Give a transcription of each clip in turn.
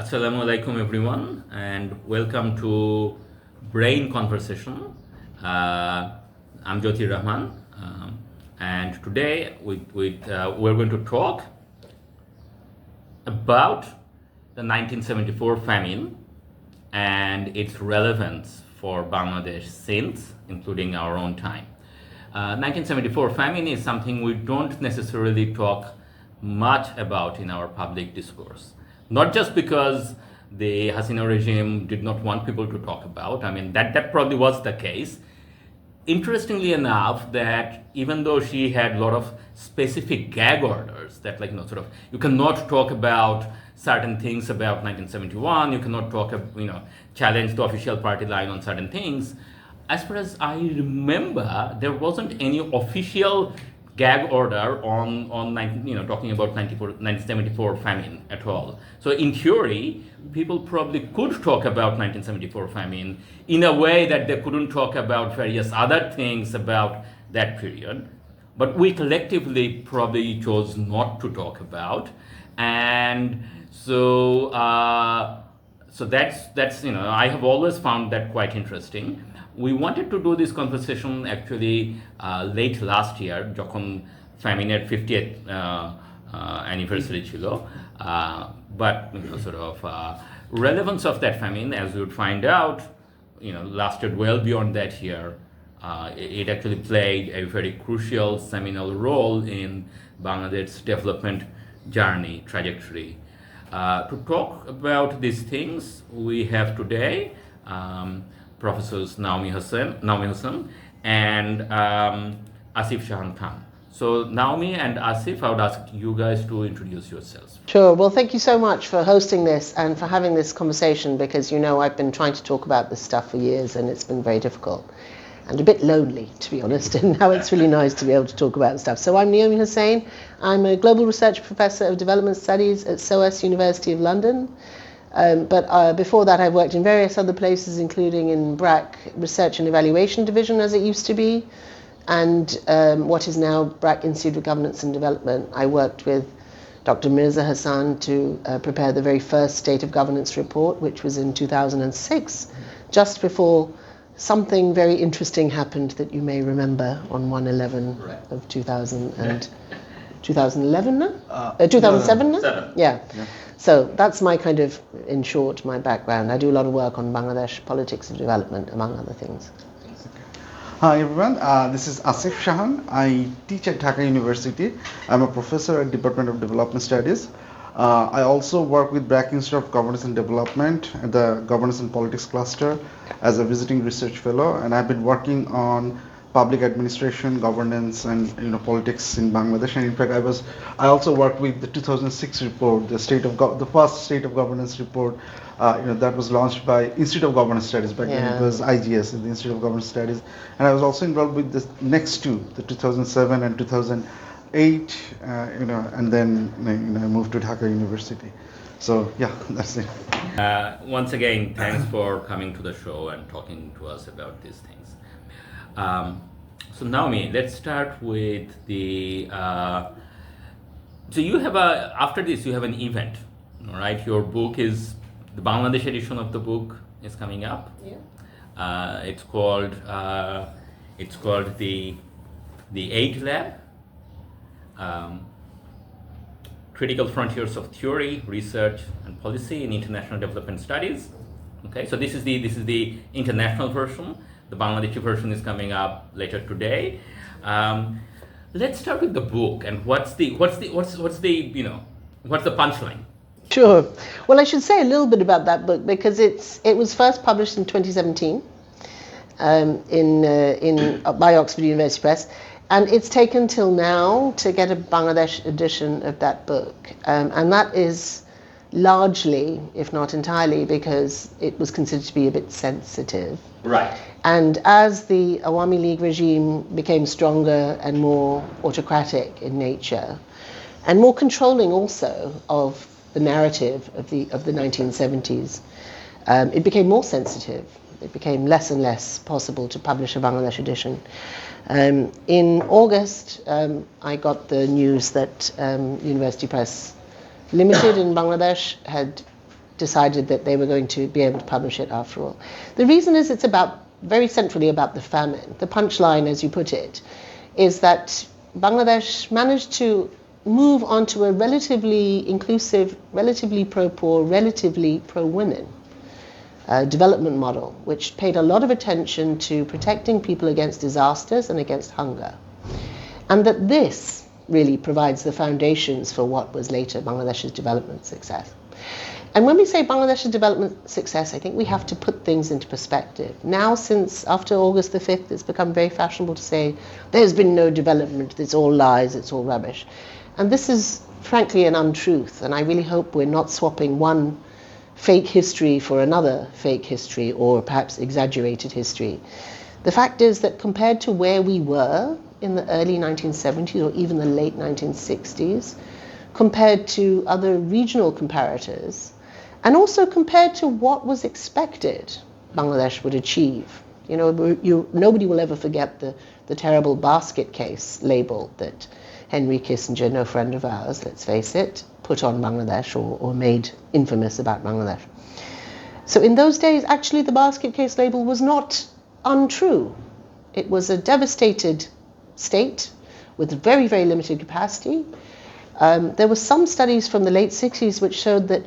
Assalamu alaikum everyone and welcome to Brain Conversation. I'm Jyoti Rahman and today we're going to talk about the 1974 famine and its relevance for Bangladesh since, including our own time. 1974 famine is something we don't necessarily talk much about in our public discourse. Not just because the Hasina regime did not want people to talk about. I mean, that probably was the case. Interestingly enough, that even though she had a lot of specific gag orders that, like, you cannot talk about certain things about 1971, you cannot talk, challenge the official party line on certain things. As far as I remember, there wasn't any official gag order on talking about 1974 famine at all. So in theory, people probably could talk about 1974 famine in a way that they couldn't talk about various other things about that period. But we collectively probably chose not to talk about, and so that's I have always found that quite interesting. We wanted to do this conversation actually late last year, যখন famine-এর 50th anniversary ছিল, but relevance of that famine, as you would find out, lasted well beyond that year. It actually played a very crucial, seminal role in Bangladesh's development journey, trajectory. To talk about these things, we have today Professors Naomi Hussain and Asif Shahan Khan. So Naomi and Asif, I would ask you guys to introduce yourselves. Sure. Well, thank you so much for hosting this and for having this conversation, because I've been trying to talk about this stuff for years and it's been very difficult and a bit lonely, to be honest, and now it's really nice to be able to talk about stuff. So I'm Naomi Hussain. I'm a Global Research Professor of Development Studies at SOAS University of London. But before that, I've worked in various other places, including in BRAC Research and Evaluation Division, as it used to be, and what is now BRAC Institute of Governance and Development. I worked with Dr. Mirza Hassan to prepare the very first State of Governance report, which was in 2006, just before something very interesting happened that you may remember on 1/11 of 2011, no? 2007, no? Yeah. So that's my kind of, in short, my background. I do a lot of work on Bangladesh politics of development, among other things. Hi everyone, this is Asif Shahan. I teach at Dhaka University. I'm a professor at Department of Development Studies. I also work with BRAC Institute of Governance and Development at the Governance and Politics Cluster as a visiting research fellow, and I've been working on public administration, governance, and politics in Bangladesh. And in fact, I also worked with the 2006 report, the first State of Governance report, that was launched by Institute of Governance Studies. Back then it was IGS, the Institute of Governance Studies. And I was also involved with the next two, the 2007 and 2008, and then I moved to Dhaka University. So yeah, that's it. Once again, thanks for coming to the show and talking to us about these things. So Naomi, let's start with the. So you have after this you have an event, right? Your book is the Bangladesh edition of the book is coming up. Yeah. It's called the Aid Lab. Critical Frontiers of Theory, Research, and Policy in International Development Studies. Okay, so this is the international version. The Bangladeshi version is coming up later today. Let's start with the book and what's the punchline? Sure. Well, I should say a little bit about that book, because it was first published in 2017 by Oxford University Press, and it's taken till now to get a Bangladesh edition of that book, and that is largely, if not entirely, because it was considered to be a bit sensitive. Right. And as the Awami League regime became stronger and more autocratic in nature, and more controlling also of the narrative of the 1970s, it became more sensitive. It became less and less possible to publish a Bangladesh edition. In August, I got the news that University Press Limited in Bangladesh had decided that they were going to be able to publish it after all. The reason is it's very centrally about the famine. The punchline, as you put it, is that Bangladesh managed to move onto a relatively inclusive, relatively pro-poor, relatively pro-women development model, which paid a lot of attention to protecting people against disasters and against hunger. And that this really provides the foundations for what was later Bangladesh's development success. And when we say Bangladesh's development success, I think we have to put things into perspective. Now, since after August the 5th, it's become very fashionable to say, there's been no development, it's all lies, it's all rubbish. And this is, frankly, an untruth. And I really hope we're not swapping one fake history for another fake history, or perhaps exaggerated history. The fact is that compared to where we were in the early 1970s or even the late 1960s, compared to other regional comparators, and also compared to what was expected Bangladesh would achieve. You know, nobody will ever forget the terrible basket case label that Henry Kissinger, no friend of ours, let's face it, put on Bangladesh or made infamous about Bangladesh. So in those days, actually the basket case label was not untrue. It was a devastated state with very, very limited capacity. There were some studies from the late 60s which showed that,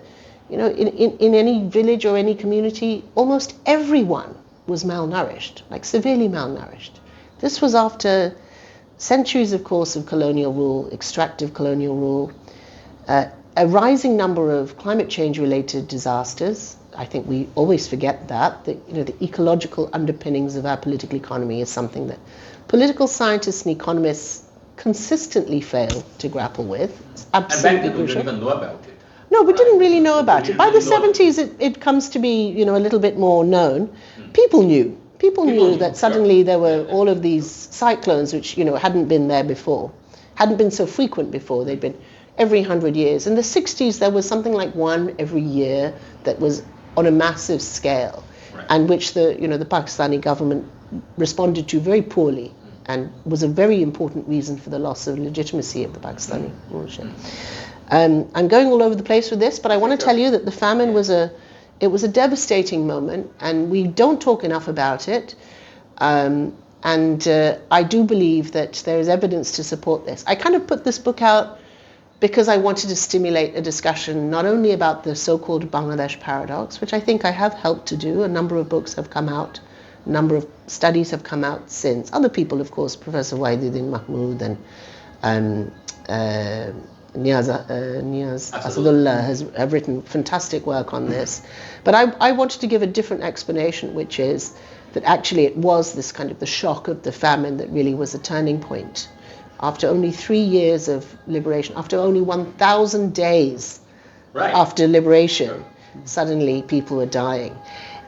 you know, in any village or any community, almost everyone was malnourished, like severely malnourished. This was after centuries, of course, of colonial rule, extractive colonial rule, a rising number of climate change-related disasters. I think we always forget that you know, the ecological underpinnings of our political economy is something that political scientists and economists consistently fail to grapple with. It's absolutely and back then we crucial. didn't even know about it. No, we didn't really know about We it. By the didn't really 70s, it comes to be, you know, a little bit more known. People knew. People knew that suddenly there were all of these cyclones which, you know, hadn't been there before, hadn't been so frequent before. They'd been every 100 years. In the 60s, there was something like one every year that was on a massive scale, Right. and which the Pakistani government responded to very poorly, and was a very important reason for the loss of legitimacy of the Pakistani rulership. I'm going all over the place with this, but I want to tell you that the famine was a devastating moment, and we don't talk enough about it. I do believe that there is evidence to support this. I kind of put this book out because I wanted to stimulate a discussion not only about the so-called Bangladesh paradox, which I think I have helped to do. A number of books have come out, a number of studies have come out since. Other people, of course, Professor Waiduddin Mahmood and Niaz Asadullah have written fantastic work on this. But I wanted to give a different explanation, which is that actually it was this kind of the shock of the famine that really was a turning point. After only 3 years of liberation, after only 1,000 days after liberation, suddenly people were dying.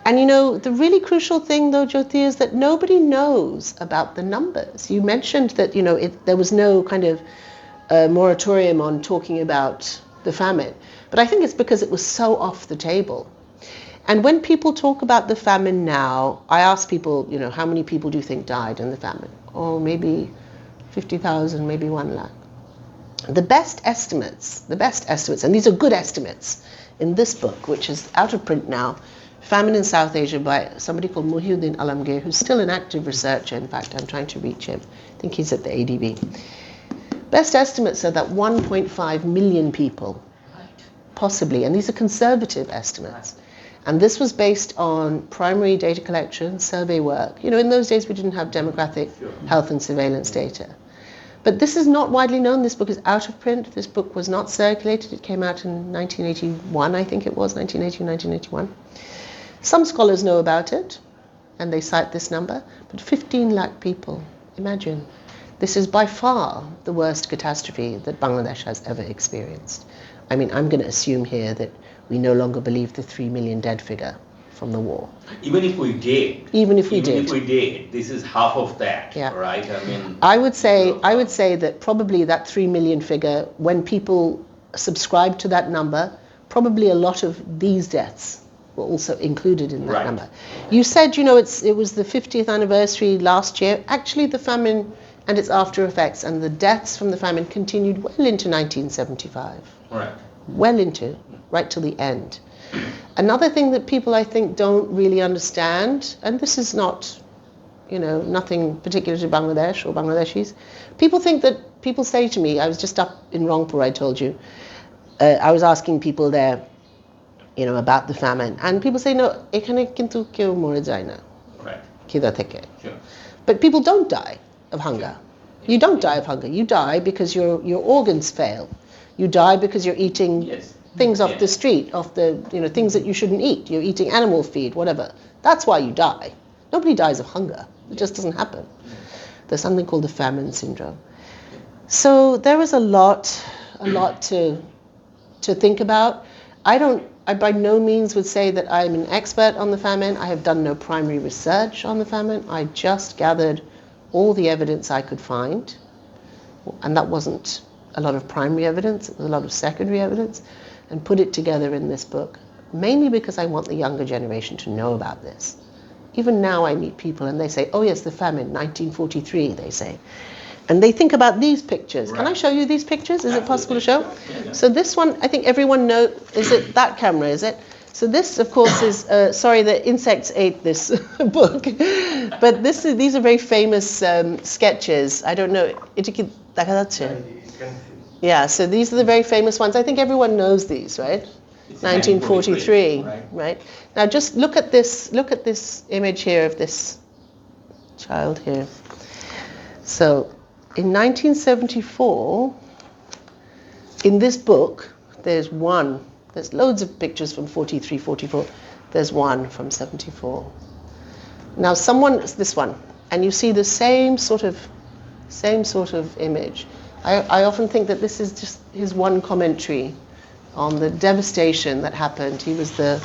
And you know, the really crucial thing though, Jyoti, is that nobody knows about the numbers. You mentioned that, you know, there was no kind of moratorium on talking about the famine. But I think it's because it was so off the table. And when people talk about the famine now, I ask people, you know, how many people do you think died in the famine? Oh, maybe 50,000, maybe 1 lakh. The best estimates, and these are good estimates, in this book, which is out of print now, Famine in South Asia by somebody called Muhyiddin Alamgir, who's still an active researcher. In fact, I'm trying to reach him. I think he's at the ADB. Best estimates are that 1.5 million people, possibly, and these are conservative estimates. And this was based on primary data collection, survey work. You know, in those days we didn't have demographic health and surveillance data. But this is not widely known. This book is out of print. This book was not circulated. It came out in 1981, I think it was, 1980, 1981. Some scholars know about it, and they cite this number, but 15 lakh people, imagine. This is by far the worst catastrophe that Bangladesh has ever experienced. I mean, I'm going to assume here that we no longer believe the 3 million dead figure from the war. Even if we did. Even if we did, this is half of that, right? I mean, I would say that probably that 3 million figure, when people subscribe to that number, probably a lot of these deaths were also included in that number. You said, you know, it was the 50th anniversary last year. Actually, the famine and its after effects and the deaths from the famine continued well into 1975. Right. Well into, right till the end. Another thing that people, I think, don't really understand, and this is not, nothing particular to Bangladesh or Bangladeshis. People say to me, I was just up in Rangpur, I told you, I was asking people there, about the famine, and people say, no, ekhane kintu keu more jay na, Right. khida theke. Sure. But people don't die of hunger. You don't die of hunger. You die because your organs fail. You die because you're eating things off the street, things that you shouldn't eat. You're eating animal feed, whatever. That's why you die. Nobody dies of hunger. It just doesn't happen. There's something called the famine syndrome. So there is a lot to think about. I by no means would say that I'm an expert on the famine. I have done no primary research on the famine. I just gathered all the evidence I could find. And that wasn't a lot of primary evidence, it was a lot of secondary evidence, and put it together in this book, mainly because I want the younger generation to know about this. Even now I meet people and they say, oh yes, the famine, 1943, they say. And they think about these pictures. Right. Can I show you these pictures? Is it possible to show? Yeah. So this one, I think everyone knows, is it that camera, is it? So this, of course, is, sorry, the insects ate this book. But these are very famous sketches. I don't know. Yeah, so these are the very famous ones. I think everyone knows these, right? 1943, right? Now just look at this image here of this child here. So in 1974, in this book, there's loads of pictures from 43, 44. There's one from 74. Now this one, and you see the same sort of image. I often think that this is just his one commentary on the devastation that happened. He was the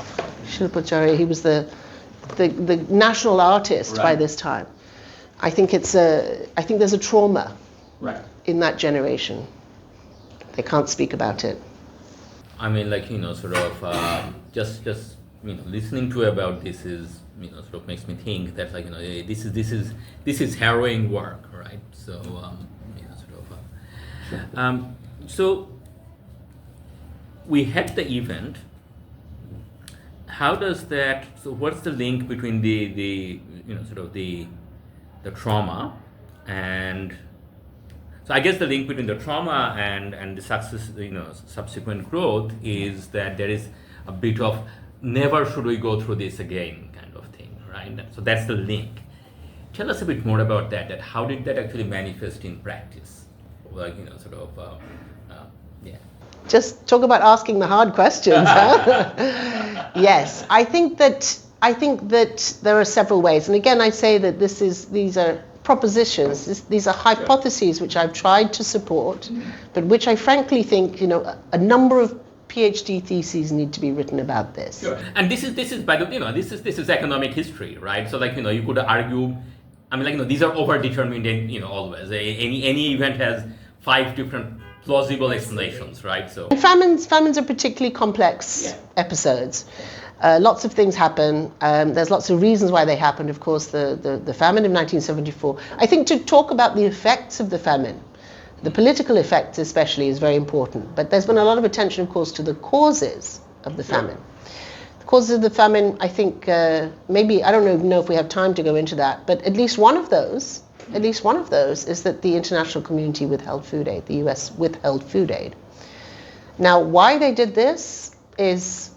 Shilpachari, he was the national artist by this time. I think there's a trauma in that generation. They can't speak about it. I mean, just listening to about this is, sort of makes me think that this is harrowing work, right? So, so we had the event. How does that? So, what's the link between the trauma and? So I guess the link between the trauma and the success, subsequent growth is that there is a bit of never should we go through this again kind of thing, right? So that's the link. Tell us a bit more about that. That how did that actually manifest in practice? Yeah. Just talk about asking the hard questions, huh? Yes, I think that there are several ways, and again I say that these are propositions. These are hypotheses which I've tried to support, but which I frankly think a number of PhD theses need to be written about this. Sure. And this is by the this is economic history, right? So you could argue. I mean, these are overdetermined, and always any event has 5 different plausible explanations, right? So and famines are particularly complex episodes. Lots of things happen. There's lots of reasons why they happened. Of course, the famine of 1974. I think to talk about the effects of the famine, the political effects especially, is very important. But there's been a lot of attention, of course, to the causes of the famine. The causes of the famine, I think, maybe, I don't know if we have time to go into that, but at least one of those is that the international community withheld food aid. The US withheld food aid. Now, why they did this is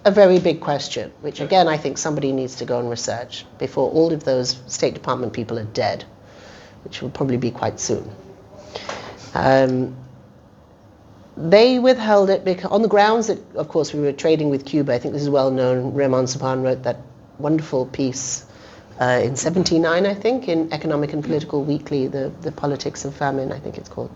a very big question, which again I think somebody needs to go and research before all of those State Department people are dead, which will probably be quite soon. They withheld it because, on the grounds that, of course, we were trading with Cuba. I think this is well known. Rehman Subhan wrote that wonderful piece in 1979, I think, in Economic and Political Weekly, the Politics of Famine, I think it's called.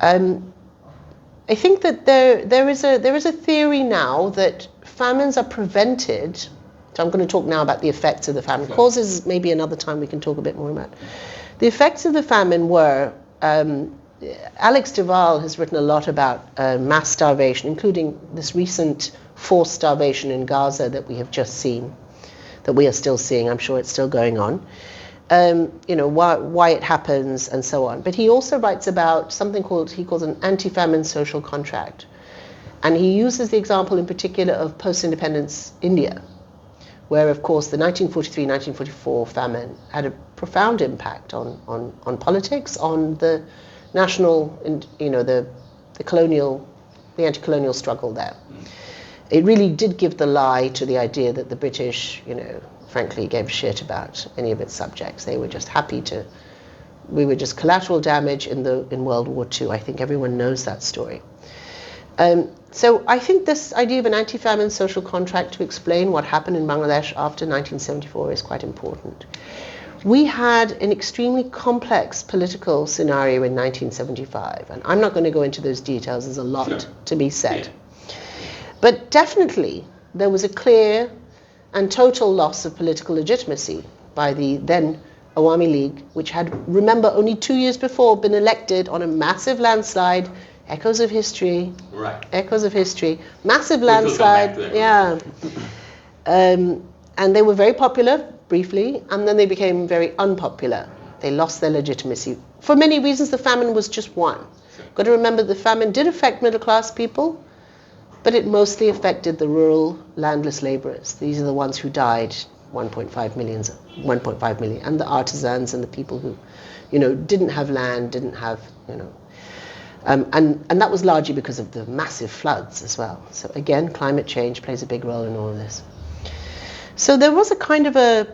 I think that there is a theory now that famines are prevented. So I'm going to talk now about the effects of the famine. Causes, maybe another time we can talk a bit more about. The effects of the famine were, Alex Duval has written a lot about mass starvation, including this recent forced starvation in Gaza that we have just seen, that we are still seeing. I'm sure it's still going on. Why it happens and so on. But he also writes about something he calls an anti-famine social contract. And he uses the example in particular of post-independence India, where, of course, the 1943-1944 famine had a profound impact on politics, on the national, the colonial, the anti-colonial struggle there. It really did give the lie to the idea that the British, frankly, gave a shit about any of its subjects. They were just happy to. We were just collateral damage in World War II. I think everyone knows that story. So I think this idea of an anti-famine social contract to explain what happened in Bangladesh after 1974 is quite important. We had an extremely complex political scenario in 1975, and I'm not going to go into those details. There's a lot to be said. But definitely there was a clear and total loss of political legitimacy by the then Awami League, which had, remember, only 2 years before been elected on a massive landslide. Echoes of history. Right. Echoes of history. Massive landslide. Yeah. And they were very popular briefly, and then they became very unpopular. They lost their legitimacy. For many reasons, the famine was just one. Got to remember the famine did affect middle class people, but it mostly affected the rural landless laborers. These are the ones who died, 1.5 million, and the artisans and the people who, didn't have land, didn't have, and that was largely because of the massive floods as well. So again, climate change plays a big role in all of this. So there was a kind of a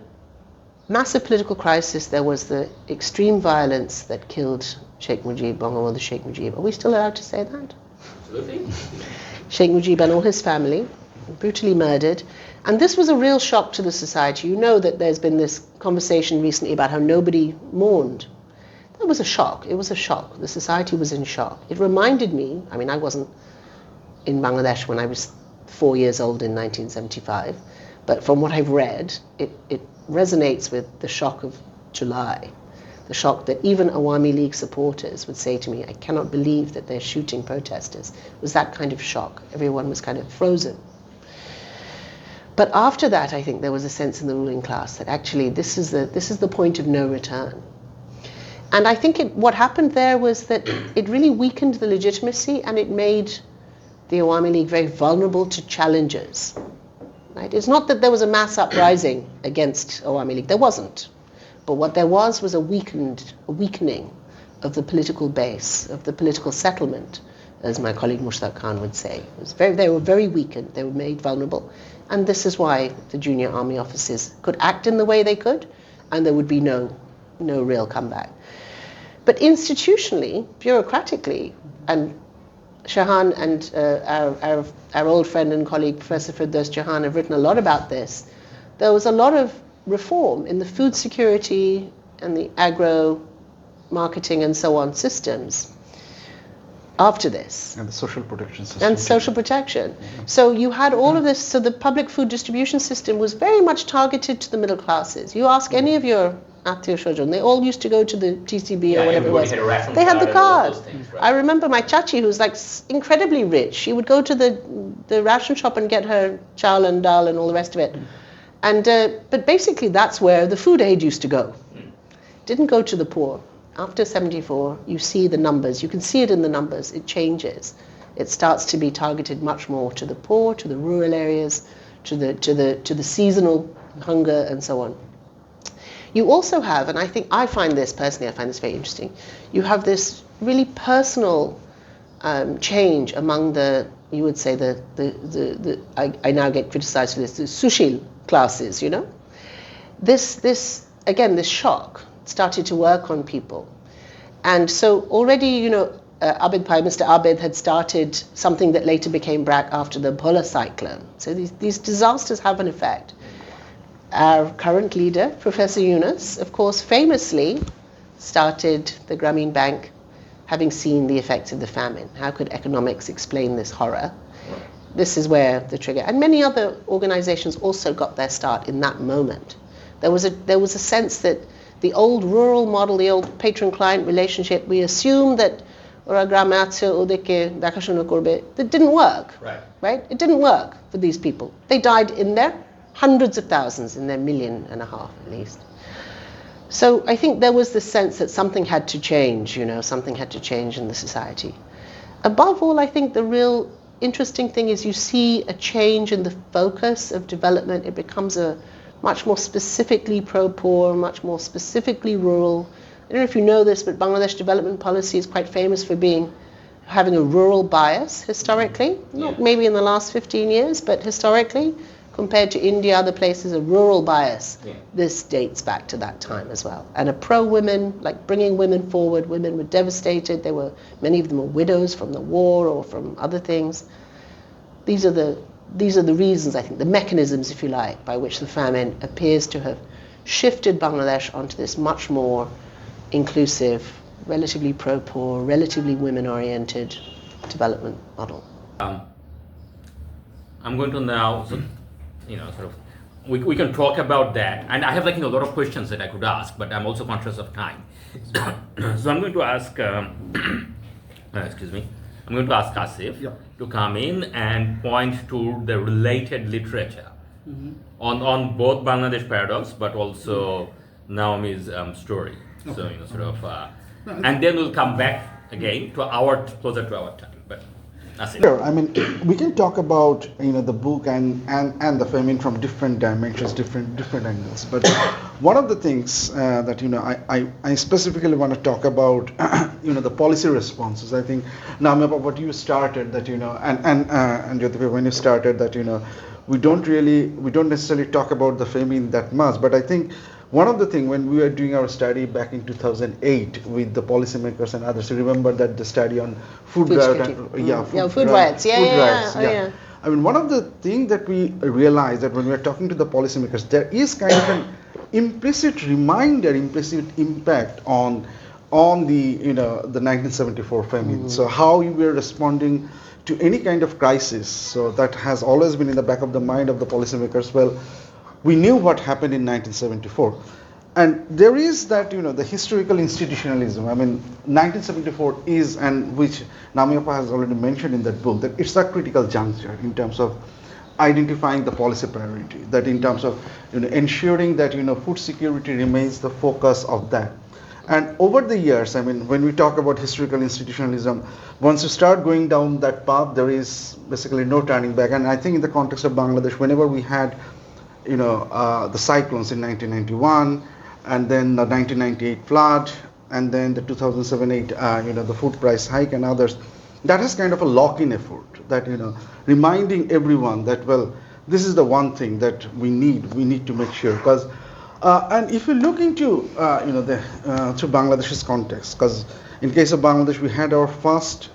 massive political crisis. There was the extreme violence that killed Sheikh Mujib, Bangabandhu Sheikh Mujib. Are we still allowed to say that? Absolutely. Sheikh Mujib and all his family, brutally murdered. And this was a real shock to the society. You know that there's been this conversation recently about how nobody mourned. That was a shock. It was a shock. The society was in shock. It reminded me, I wasn't in Bangladesh when I was 4 years old in 1975, but from what I've read, it resonates with the shock of July. The shock that even Awami League supporters would say to me, I cannot believe that they're shooting protesters. It was that kind of shock. Everyone was kind of frozen. But after that, I think there was a sense in the ruling class that actually this is the point of no return. And I think what happened there was that it really weakened the legitimacy, and it made the Awami League very vulnerable to challenges. Right? It's not that there was a mass uprising against Awami League. There wasn't. But what there was a weakening of the political base, of the political settlement, as my colleague Mushtaq Khan would say. They were very weakened. They were made vulnerable. And this is why the junior army officers could act in the way they could, and there would be no real comeback. But institutionally, bureaucratically, and Shahan and our old friend and colleague Professor Firdaus Jahan have written a lot about this. There was a lot of reform in the food security and the agro marketing and so on systems after this. And the social protection system. And social protection. So you had all of this. So the public food distribution system was very much targeted to the middle classes. You ask any of your Athiya Shojan, they all used to go to the TCB or whatever it was. They had the card. Right? I remember my chachi, who's like incredibly rich. She would go to the ration shop and get her chawal and dal and all the rest of it. And but basically that's where the food aid used to go. Didn't go to the poor. After 74, you see the numbers. You can see it in the numbers. It changes. It starts to be targeted much more to the poor, to the rural areas, to the seasonal hunger and so on. You also have, and I find this very interesting, you have this really personal change among you would say I now get criticized for this, the Sushil classes, This shock started to work on people. And so already, Abid Pai, Mr. Abid had started something that later became BRAC after the Bhola cyclone. So these disasters have an effect. Our current leader, Professor Yunus, of course, famously started the Grameen Bank having seen the effects of the famine. How could economics explain this horror? This is where the trigger, and many other organizations also got their start in that moment. There was a sense that the old rural model, the old patron-client relationship, we assume that that didn't work. Right? It didn't work for these people. They died in their hundreds of thousands, in their 1.5 million at least. So I think there was this sense that something had to change, something had to change in the society. Above all, I think the real interesting thing is you see a change in the focus of development. It becomes a much more specifically pro-poor, much more specifically rural. I don't know if you know this, but Bangladesh development policy is quite famous for having a rural bias historically. Not maybe in the last 15 years, but historically, compared to India, other places, a rural bias. Yeah. This dates back to that time as well. And a pro-women, like bringing women forward. Women were devastated. Many of them were widows from the war or from other things. These are the reasons, I think, the mechanisms, if you like, by which the famine appears to have shifted Bangladesh onto this much more inclusive, relatively pro-poor, relatively women-oriented development model. I'm going to now, we can talk about that. And I have a lot of questions that I could ask, but I'm also conscious of time. So I'm going to ask, excuse me, I'm going to ask Asif to come in and point to the related literature on both Bangladesh paradox, but also Naomi's story. So, and then we'll come back again to closer to our time. But Asif. Sure. I mean, we can talk about the book and the famine from different dimensions, different angles. But one of the things that I specifically want to talk about, the policy responses. I think Naomi, what you started that and Jyotipe, when you started that we don't necessarily talk about the famine that much. But I think one of the things when we were doing our study back in 2008 with the policymakers and others, you remember that the study on food riots. Food riots. Yeah. I mean, one of the things that we realized that when we are talking to the policymakers, there is kind of an implicit reminder, implicit impact on the the 1974 famine. So how we were responding to any kind of crisis. So that has always been in the back of the mind of the policymakers. Well, we knew what happened in 1974. And there is that, the historical institutionalism. I mean, 1974 is, and which Naomi has already mentioned in that book, that it's a critical juncture in terms of identifying the policy priority, that in terms of ensuring that food security remains the focus of that. And over the years, I mean, when we talk about historical institutionalism, once you start going down that path, there is basically no turning back. And I think in the context of Bangladesh, whenever we had the cyclones in 1991, and then the 1998 flood, and then the 2007-8, the food price hike and others, that is kind of a lock-in effort that, reminding everyone that, well, this is the one thing that we need to make sure. Because, and if you look into, to Bangladesh's context, because in case of Bangladesh, we had our first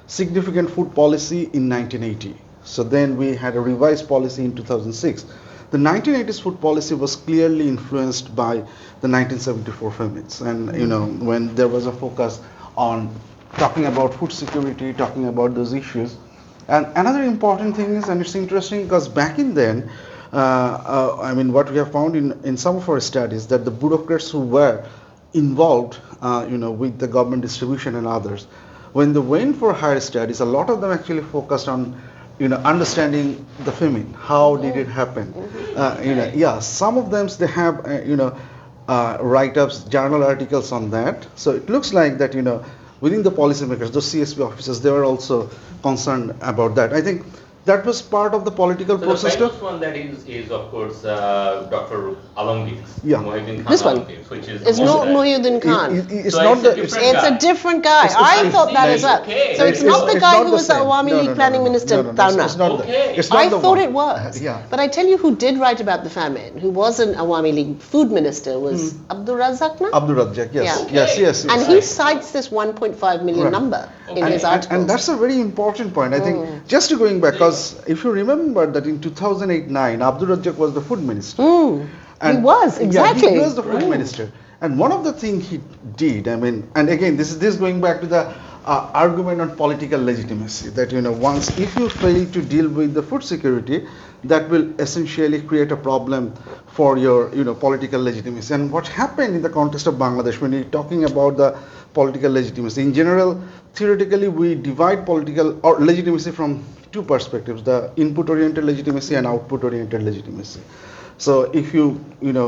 significant food policy in 1980. So then we had a revised policy in 2006. The 1980s food policy was clearly influenced by the 1974 famines, and when there was a focus on talking about food security, talking about those issues. And another important thing is, and it's interesting because back in then, I mean, what we have found in some of our studies, that the bureaucrats who were involved, with the government distribution and others, when they went for higher studies, a lot of them actually focused on understanding the famine. How did it happen? Some of them they have write-ups, journal articles on that. So it looks like that within the policymakers, those CSP officers, they were also concerned about that. I think that was part of the political process. The famous one that is of course Dr. Alamgir's. Muhyiddin Khan This one. Alamgir, which is It's not Muhyiddin Khan. It's So not it's the. a different It's a different guy. I thought that as well. Okay. So it's not the it's guy not who the was the same. Awami League planning minister, Tarna. It's not Okay. it's not I the thought one. it was. Yeah. But I tell you who did write about the famine, who was an Awami League food minister, was Abdul Razak na? Abdul Razzaq, yes. Yeah. Yes. And he cites this 1.5 million Right. number in Okay. his articles. And that's a very important point. I think just to going back, because if you remember that in 2008-9, Abdul Razzaq was the food minister. He was, exactly. Yeah, he was the food minister. And one of the things he did, I mean, and again, this is going back to the argument on political legitimacy, that once if you fail to deal with the food security, that will essentially create a problem for your political legitimacy. And what happened in the context of Bangladesh, when you're talking about the political legitimacy in general, theoretically we divide political or legitimacy from two perspectives: the input oriented legitimacy and output oriented legitimacy. So if you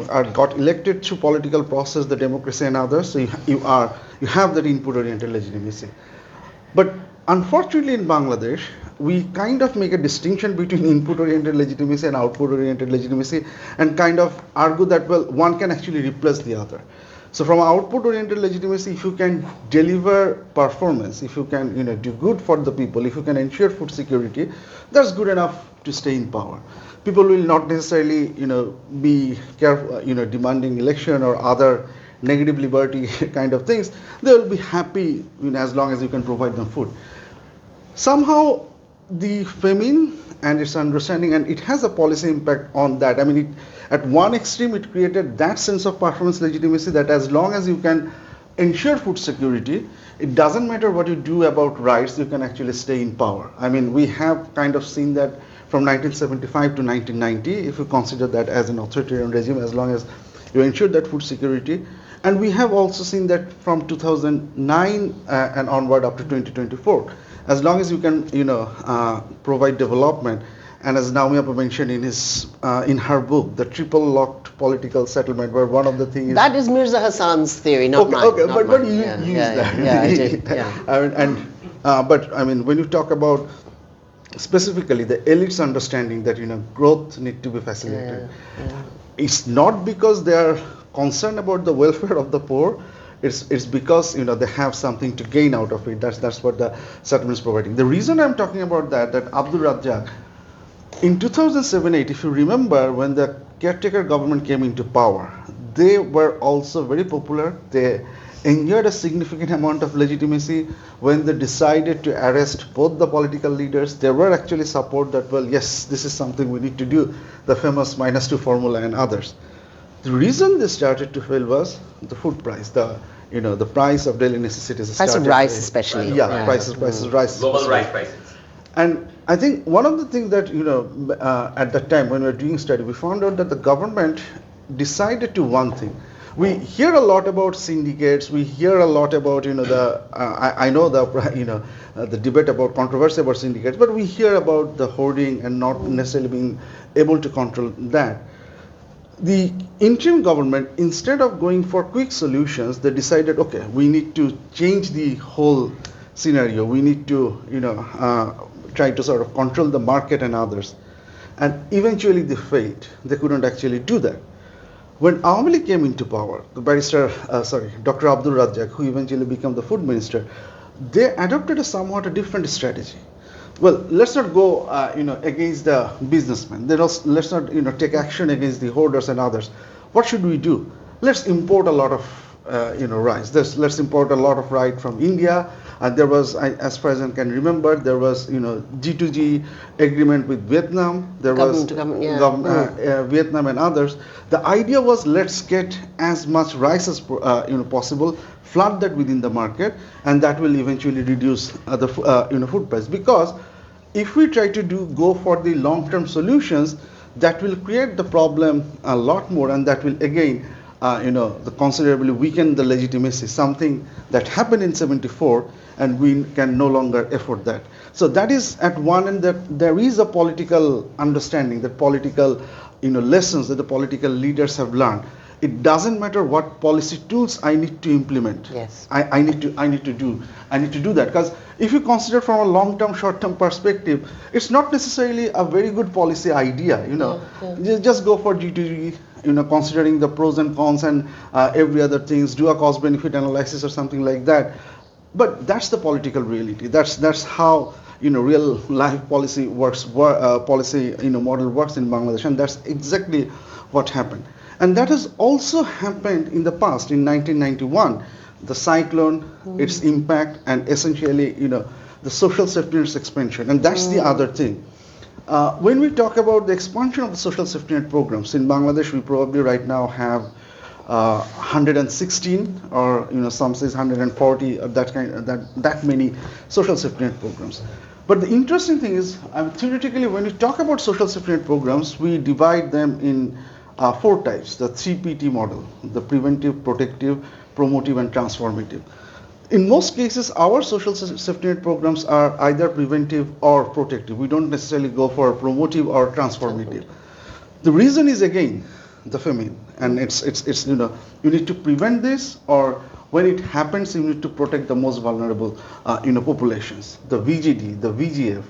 are got elected through political process, the democracy and others, so you have that input oriented legitimacy. But unfortunately in Bangladesh, we kind of make a distinction between input-oriented legitimacy and output-oriented legitimacy, and kind of argue that, well, one can actually replace the other. So from output-oriented legitimacy, if you can deliver performance, if you can do good for the people, if you can ensure food security, that's good enough to stay in power. People will not necessarily be careful, demanding election or other negative liberty kind of things. They will be happy as long as you can provide them food. Somehow the famine and its understanding, and it has a policy impact on that. I mean, at one extreme, it created that sense of performance legitimacy that as long as you can ensure food security, it doesn't matter what you do about rights, you can actually stay in power. I mean, we have kind of seen that from 1975 to 1990, if you consider that as an authoritarian regime, as long as you ensure that food security. And we have also seen that from 2009 and onward up to 2024, as long as you can provide development. And as Naomi Appa mentioned in her book, the triple locked political settlement, where one of the things is that is Mirza Hassan's theory, not mine. Okay, not but mine. you Yeah, use yeah, that. Yeah, I did. Yeah. But I mean, when you talk about specifically the elite's understanding that growth need to be facilitated, it's not because they are concerned about the welfare of the poor. It's because they have something to gain out of it. That's what the settlement is providing. The reason I'm talking about that Abdul Razzaq, in 2007-8, if you remember, when the caretaker government came into power, they were also very popular. They enjoyed a significant amount of legitimacy. When they decided to arrest both the political leaders, there were actually support that, well, yes, this is something we need to do, the famous -2 formula and others. The reason they started to fail was the food price, the price of daily necessities. Price of rice, especially. Yeah, prices rice. Global rice prices. And I think one of the things that at that time when we were doing study, we found out that the government decided to one thing. We hear a lot about syndicates. We hear a lot about I know the debate about controversy about syndicates, but we hear about the hoarding and not necessarily being able to control that. The interim government, instead of going for quick solutions, they decided, okay, we need to change the whole scenario. We need to try to sort of control the market and others. And eventually they failed. They couldn't actually do that. When Awami League came into power, Dr. Abdul Razzaq, who eventually became the food minister, they adopted a somewhat a different strategy. Well, let's not go against the businessmen. Let's not take action against the hoarders and others. What should we do? Let's import a lot of rice. Let's import a lot of rice from India. And there was, as far as I can remember, there was G2G agreement with Vietnam. There was Vietnam and others. The idea was, let's get as much rice as possible, flood that within the market, and that will eventually reduce the food price. Because if we try to go for the long-term solutions, that will create the problem a lot more, and that will again considerably weaken the legitimacy, something that happened in 74, and we can no longer afford that. So that is at one end, that there is a political understanding, that political lessons that the political leaders have learned. It doesn't matter what policy tools I need to implement. Yes. I need to do that, because if you consider from a long-term, short-term perspective, it's not necessarily a very good policy idea. Just go for G2G, considering the pros and cons and every other things, do a cost-benefit analysis or something like that. But that's the political reality. That's how real life policy works. Policy model works in Bangladesh, and that's exactly what happened. And that has also happened in the past. In 1991, the cyclone, its impact, and essentially, the social safety net expansion. And that's the other thing. When we talk about the expansion of the social safety net programs in Bangladesh, we probably right now have 116, or some says 140, that many social safety net programs. But the interesting thing is, theoretically, when we talk about social safety net programs, we divide them in 4 types, the 3PT model: the preventive, protective, promotive, and transformative. In most cases, our social safety net programs are either preventive or protective. We don't necessarily go for promotive or transformative. The reason is, again, the famine, and it's you need to prevent this, or when it happens, you need to protect the most vulnerable populations, the VGD, the VGF.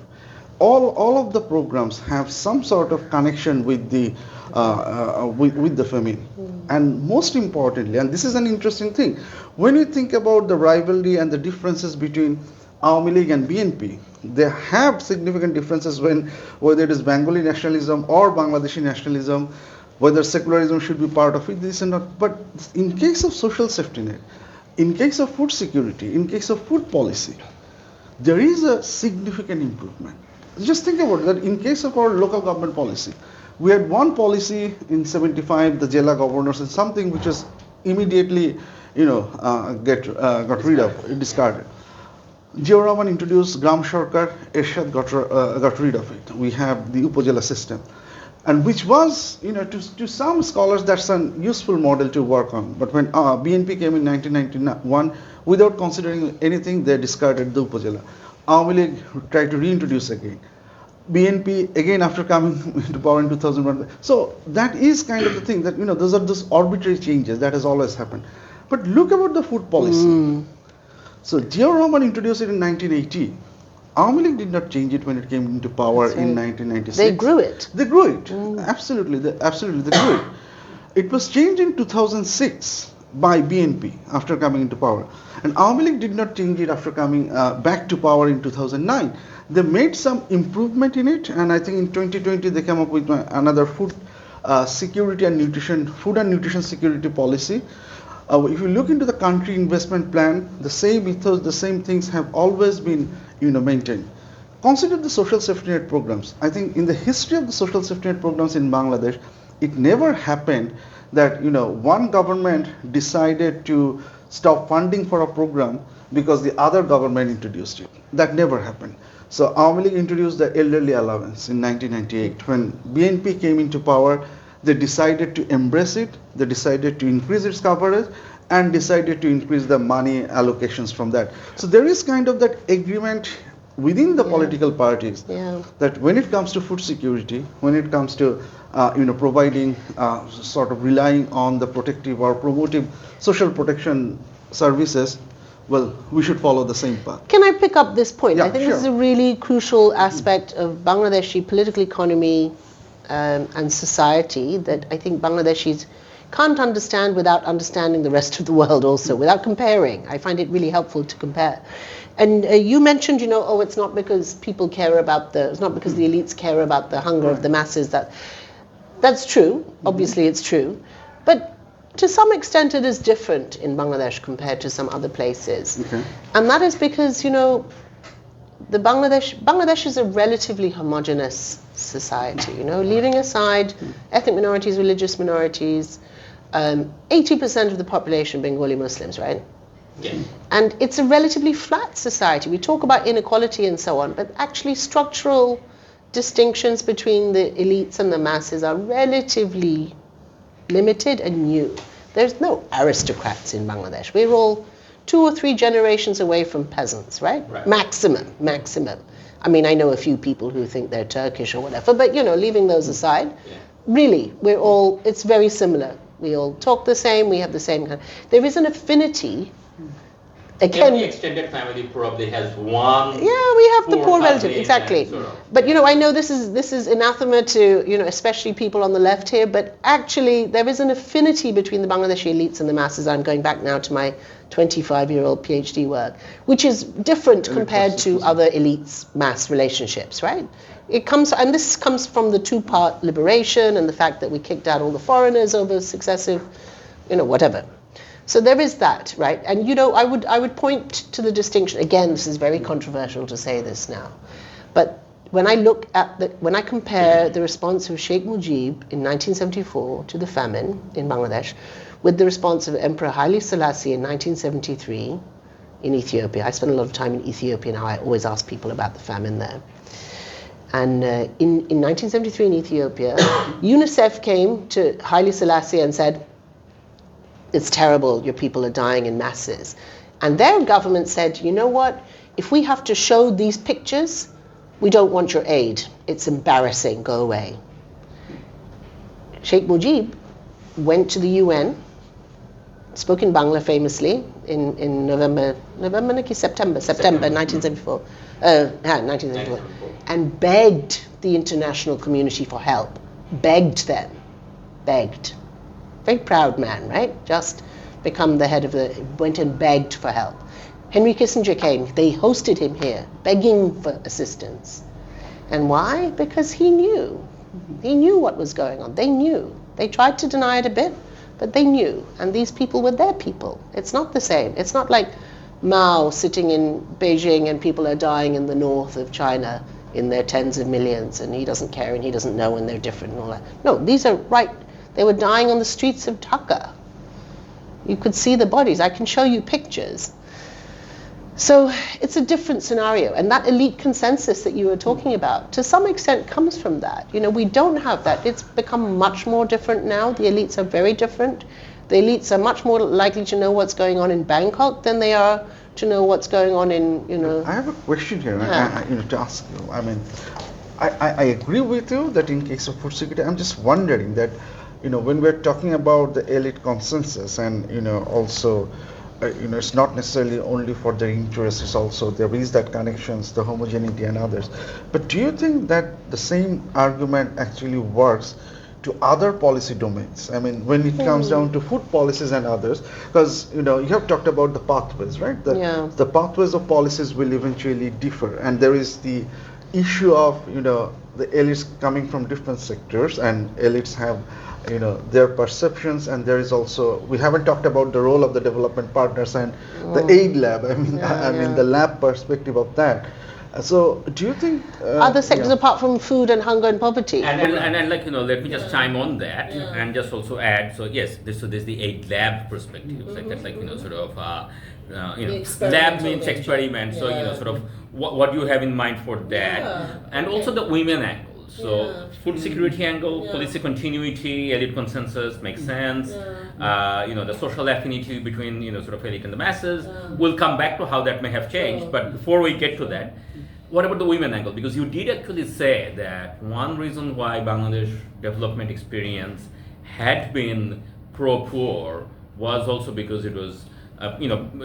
all of the programs have some sort of connection with the famine. And most importantly, and this is an interesting thing, when you think about the rivalry and the differences between Awami League and BNP, they have significant differences whether it is Bengali nationalism or Bangladeshi nationalism, whether secularism should be part of it, this and that. But in case of social safety net, in case of food security, in case of food policy, there is a significant improvement. Just think about that. In case of our local government policy, we had one policy in 75, the Jela governors, and something which was immediately, got rid of, discarded. Jiaur Rahman introduced Gram Sarkar, Ershad got rid of it. We have the Upajela system, and which was, to some scholars, that's an useful model to work on. But when BNP came in 1991, without considering anything, they discarded the Upajela. Awami League tried to reintroduce again. BNP again after coming into power in 2001. So that is kind of the thing that, those are those arbitrary changes that has always happened. But look about the food policy. So Jiaur Rahman introduced it in 1980. Awami League did not change it when it came into power in 1996. They grew it. They grew it. Absolutely, they grew it. It was changed in 2006 by BNP after coming into power. And Awami League did not change it after coming back to power in 2009. They made some improvement in it, and I think in 2020 they came up with another food security and nutrition security policy. If you look into the country investment plan, the same ethos, the same things have always been, maintained. Consider the social safety net programs. I think in the history of the social safety net programs in Bangladesh, it never happened that, one government decided to stop funding for a program because the other government introduced it. That never happened. So Awami League introduced the elderly allowance in 1998. When BNP came into power, they decided to embrace it, they decided to increase its coverage, and decided to increase the money allocations from that. So there is kind of that agreement within the political parties that when it comes to food security, when it comes to providing sort of relying on the protective or promotive social protection services, well, we should follow the same path. Can I pick up this point? Yeah, I think sure. this is a really crucial aspect of Bangladeshi political economy and society that I think Bangladeshis can't understand without understanding the rest of the world also, without comparing. I find it really helpful to compare. And you mentioned, it's not because people care about it's not because the elites care about the hunger of the masses. That's true. Obviously, it's true. But to some extent, it is different in Bangladesh compared to some other places. Okay. And that is because, the Bangladesh is a relatively homogeneous society, leaving aside ethnic minorities, religious minorities, 80% of the population Bengali Muslims, right? Yeah. And it's a relatively flat society. We talk about inequality and so on, but actually structural distinctions between the elites and the masses are relatively limited and new. There's no aristocrats in Bangladesh. We're all 2 or 3 generations away from peasants, right? Maximum. I mean, I know a few people who think they're Turkish or whatever, but leaving those aside, really, it's very similar. We all talk the same, we have the same kind. There is an affinity. Again, every extended family probably has one. Yeah, we have the poor relative, family exactly. sort of. But I know this is anathema to especially people on the left here. But actually, there is an affinity between the Bangladeshi elites and the masses. I'm going back now to my 25-year-old PhD work, which is different compared to other elites mass relationships, right? This comes from the 2-part liberation and the fact that we kicked out all the foreigners over successive, whatever. So there is that, right? And I would point to the distinction. Again, this is very controversial to say this now, but when I compare the response of Sheikh Mujib in 1974 to the famine in Bangladesh with the response of Emperor Haile Selassie in 1973 in Ethiopia. I spent a lot of time in Ethiopia now. I always ask people about the famine there. And in 1973 in Ethiopia, UNICEF came to Haile Selassie and said, it's terrible, your people are dying in masses. And their government said, you know what, if we have to show these pictures, we don't want your aid. It's embarrassing, go away. Sheikh Mujib went to the UN spoke in Bangla famously in September 1974, 1974, and begged the international community for help. Begged them. Begged. Very proud man, right? Just become the head of went and begged for help. Henry Kissinger came. They hosted him here, begging for assistance. And why? Because he knew. He knew what was going on. They knew. They tried to deny it a bit, but they knew. And these people were their people. It's not the same. It's not like Mao sitting in Beijing and people are dying in the north of China in their tens of millions and he doesn't care and he doesn't know and they're different and all that. No, these are right. They were dying on the streets of Dhaka. You could see the bodies. I can show you pictures. So it's a different scenario, and that elite consensus that you were talking about, to some extent, comes from that. You know, we don't have that. It's become much more different now. The elites are very different. The elites are much more likely to know what's going on in Bangkok than they are to know what's going on in, you know. I have a question here, Yeah. to ask you. I mean, I agree with you that in case of food security, I'm just wondering that, when we're talking about the elite consensus and, also, it's not necessarily only for their interests, it's also there is that connections, the homogeneity and others. But do you think that the same argument actually works to other policy domains? I mean, when it comes down to food policies and others, because, you have talked about the pathways, right? The pathways of policies will eventually differ. And there is the issue of, the elites coming from different sectors, and elites have their perceptions, and there is also, we haven't talked about the role of the development partners and the aid lab. I mean the lab perspective of that. So do you think other sectors apart from food and hunger and poverty? And like, let me just chime on that and just also add. So yes, there's the aid lab perspective, like that, like sort of lab means experiment. So sort of what do you have in mind for that, and also the women angle. So food security angle, policy continuity, elite consensus makes sense. The social affinity between sort of elite and the masses. We'll come back to how that may have changed. But before we get to that, what about the women angle? Because you did actually say that one reason why Bangladesh development experience had been pro-poor was also because it was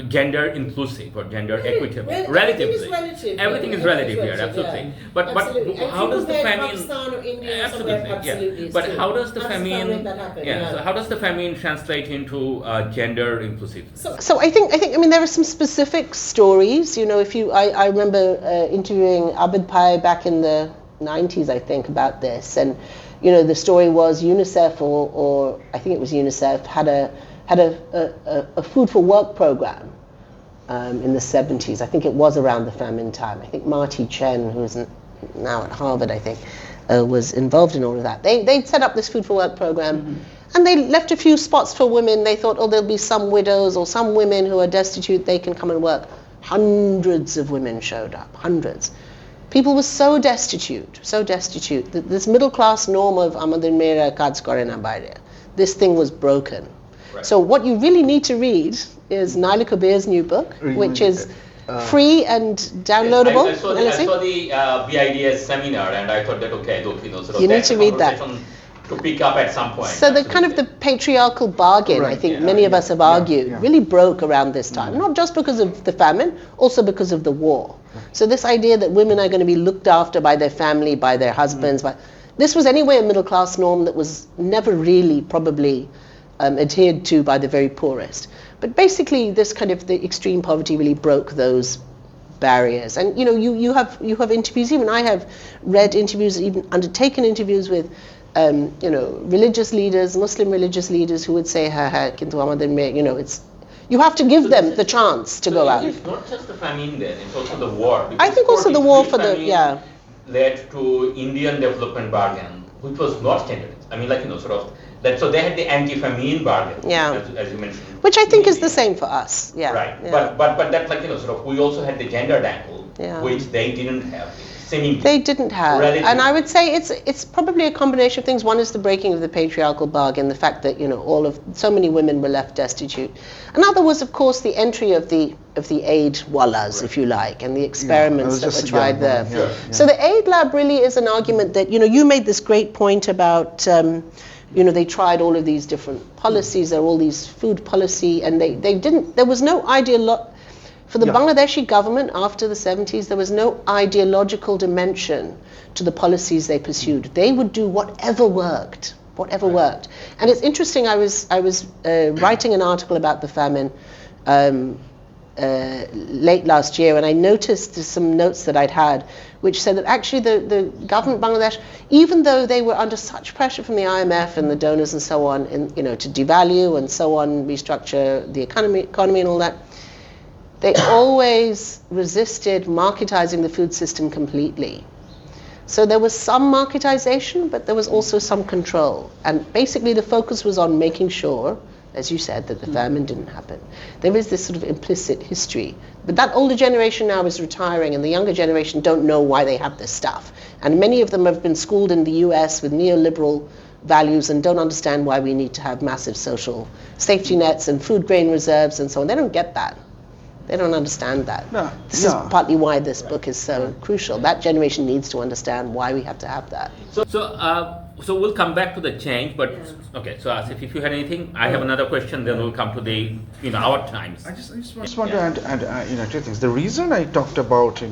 gender inclusive or gender equitable. Relatively. Everything is relative here, absolutely. Yeah. But Absolutely. but how does the famine? Pakistan or India Absolutely, yeah. But how does the famine? So how does the famine translate into gender inclusive? So I think there are some specific stories. I remember interviewing Abid Pai back in the 90s, I think, about this, and the story was UNICEF or I think it was UNICEF had a food for work program in the 70s. I think it was around the famine time. I think Marty Chen, who is now at Harvard, I think, was involved in all of that. They set up this food for work program, and they left a few spots for women. They thought, there'll be some widows or some women who are destitute, they can come and work. Hundreds of women showed up, hundreds. People were so destitute, that this middle class norm of Amader Mera Kaj Kore Na Baire, this thing was broken. Right. So what you really need to read is Naila Kabir's new book, which is free and downloadable. I saw the BIDS seminar, and I thought that sort of you need to read that to pick up at some point. So the kind of the patriarchal bargain, I think many of us have argued, really broke around this time. Not just because of the famine, also because of the war. So this idea that women are going to be looked after by their family, by their husbands, this was anyway a middle class norm that was never really probably adhered to by the very poorest. But basically this kind of the extreme poverty really broke those barriers. And you have interviews, even I have read interviews, even undertaken interviews with religious leaders, Muslim religious leaders who would say, it's, you have to give them the chance to go out. It's not just the famine then, it's also the war. I think also the war for the, led to Indian development bargain, which was not gendered. I mean, so they had the anti-famine bargain, as you mentioned. Which I think is the same for us, Right, but that we also had the gendered angle, which they didn't have. They didn't have, and I would say it's probably a combination of things. One is the breaking of the patriarchal bargain, the fact that so many women were left destitute. Another was, of course, the entry of the aid wallahs, if you like, and the experiments that were tried there. So the aid lab really is an argument that you made this great point about You know, they tried all of these different policies. There were all these food policy, and they didn't. There was no for the Bangladeshi government after the 70s. There was no ideological dimension to the policies they pursued. They would do whatever worked. And it's interesting. I was writing an article about the famine late last year, and I noticed some notes that I'd had which said that actually the government of Bangladesh, even though they were under such pressure from the IMF and the donors and so on, to devalue and so on, restructure the economy and all that, they always resisted marketizing the food system completely. So there was some marketization, but there was also some control. And basically the focus was on making sure, as you said, that the famine didn't happen. There is this sort of implicit history. But that older generation now is retiring, and the younger generation don't know why they have this stuff. And many of them have been schooled in the US with neoliberal values and don't understand why we need to have massive social safety nets and food grain reserves and so on. They don't get that. They don't understand that. This is partly why this book is so crucial. That generation needs to understand why we have to have that. So we'll come back to the change, but okay. So Asif, if you had anything, I have another question. Then we'll come to the our times. I just want to add two things. The reason I talked about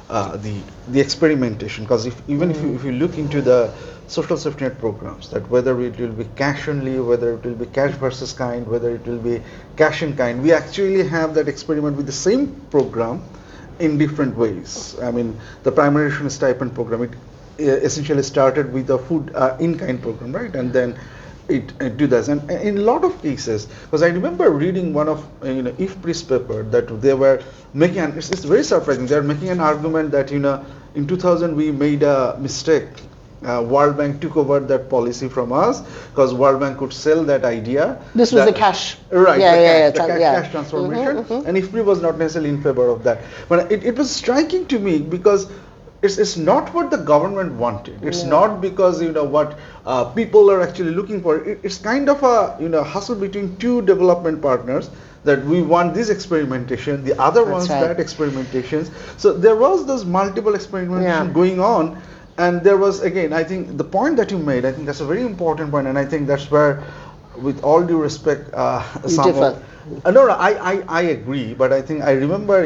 the experimentation, because if you look into the social safety net programs, that whether it will be cash only, whether it will be cash versus kind, whether it will be cash in kind, we actually have that experiment with the same program in different ways. I mean, the primary ration stipend program, it essentially started with the food in kind program, right? And then it do this. And in a lot of cases, because I remember reading one of IFPRI's paper that they were making, and it's very surprising, they're making an argument that in 2000 we made a mistake. World Bank took over that policy from us because World Bank could sell that idea. This was the cash. Right, cash transformation. And IFPRI was not necessarily in favor of that. But it was striking to me because it's not what the government wanted. It's not because what people are actually looking for. It's kind of a hustle between two development partners, that we want this experimentation, the other wants that experimentations. So there was those multiple experimentation going on. And there was, again, I think the point that you made, I think that's a very important point, and I think that's where, with all due respect, I agree, but I think I remember,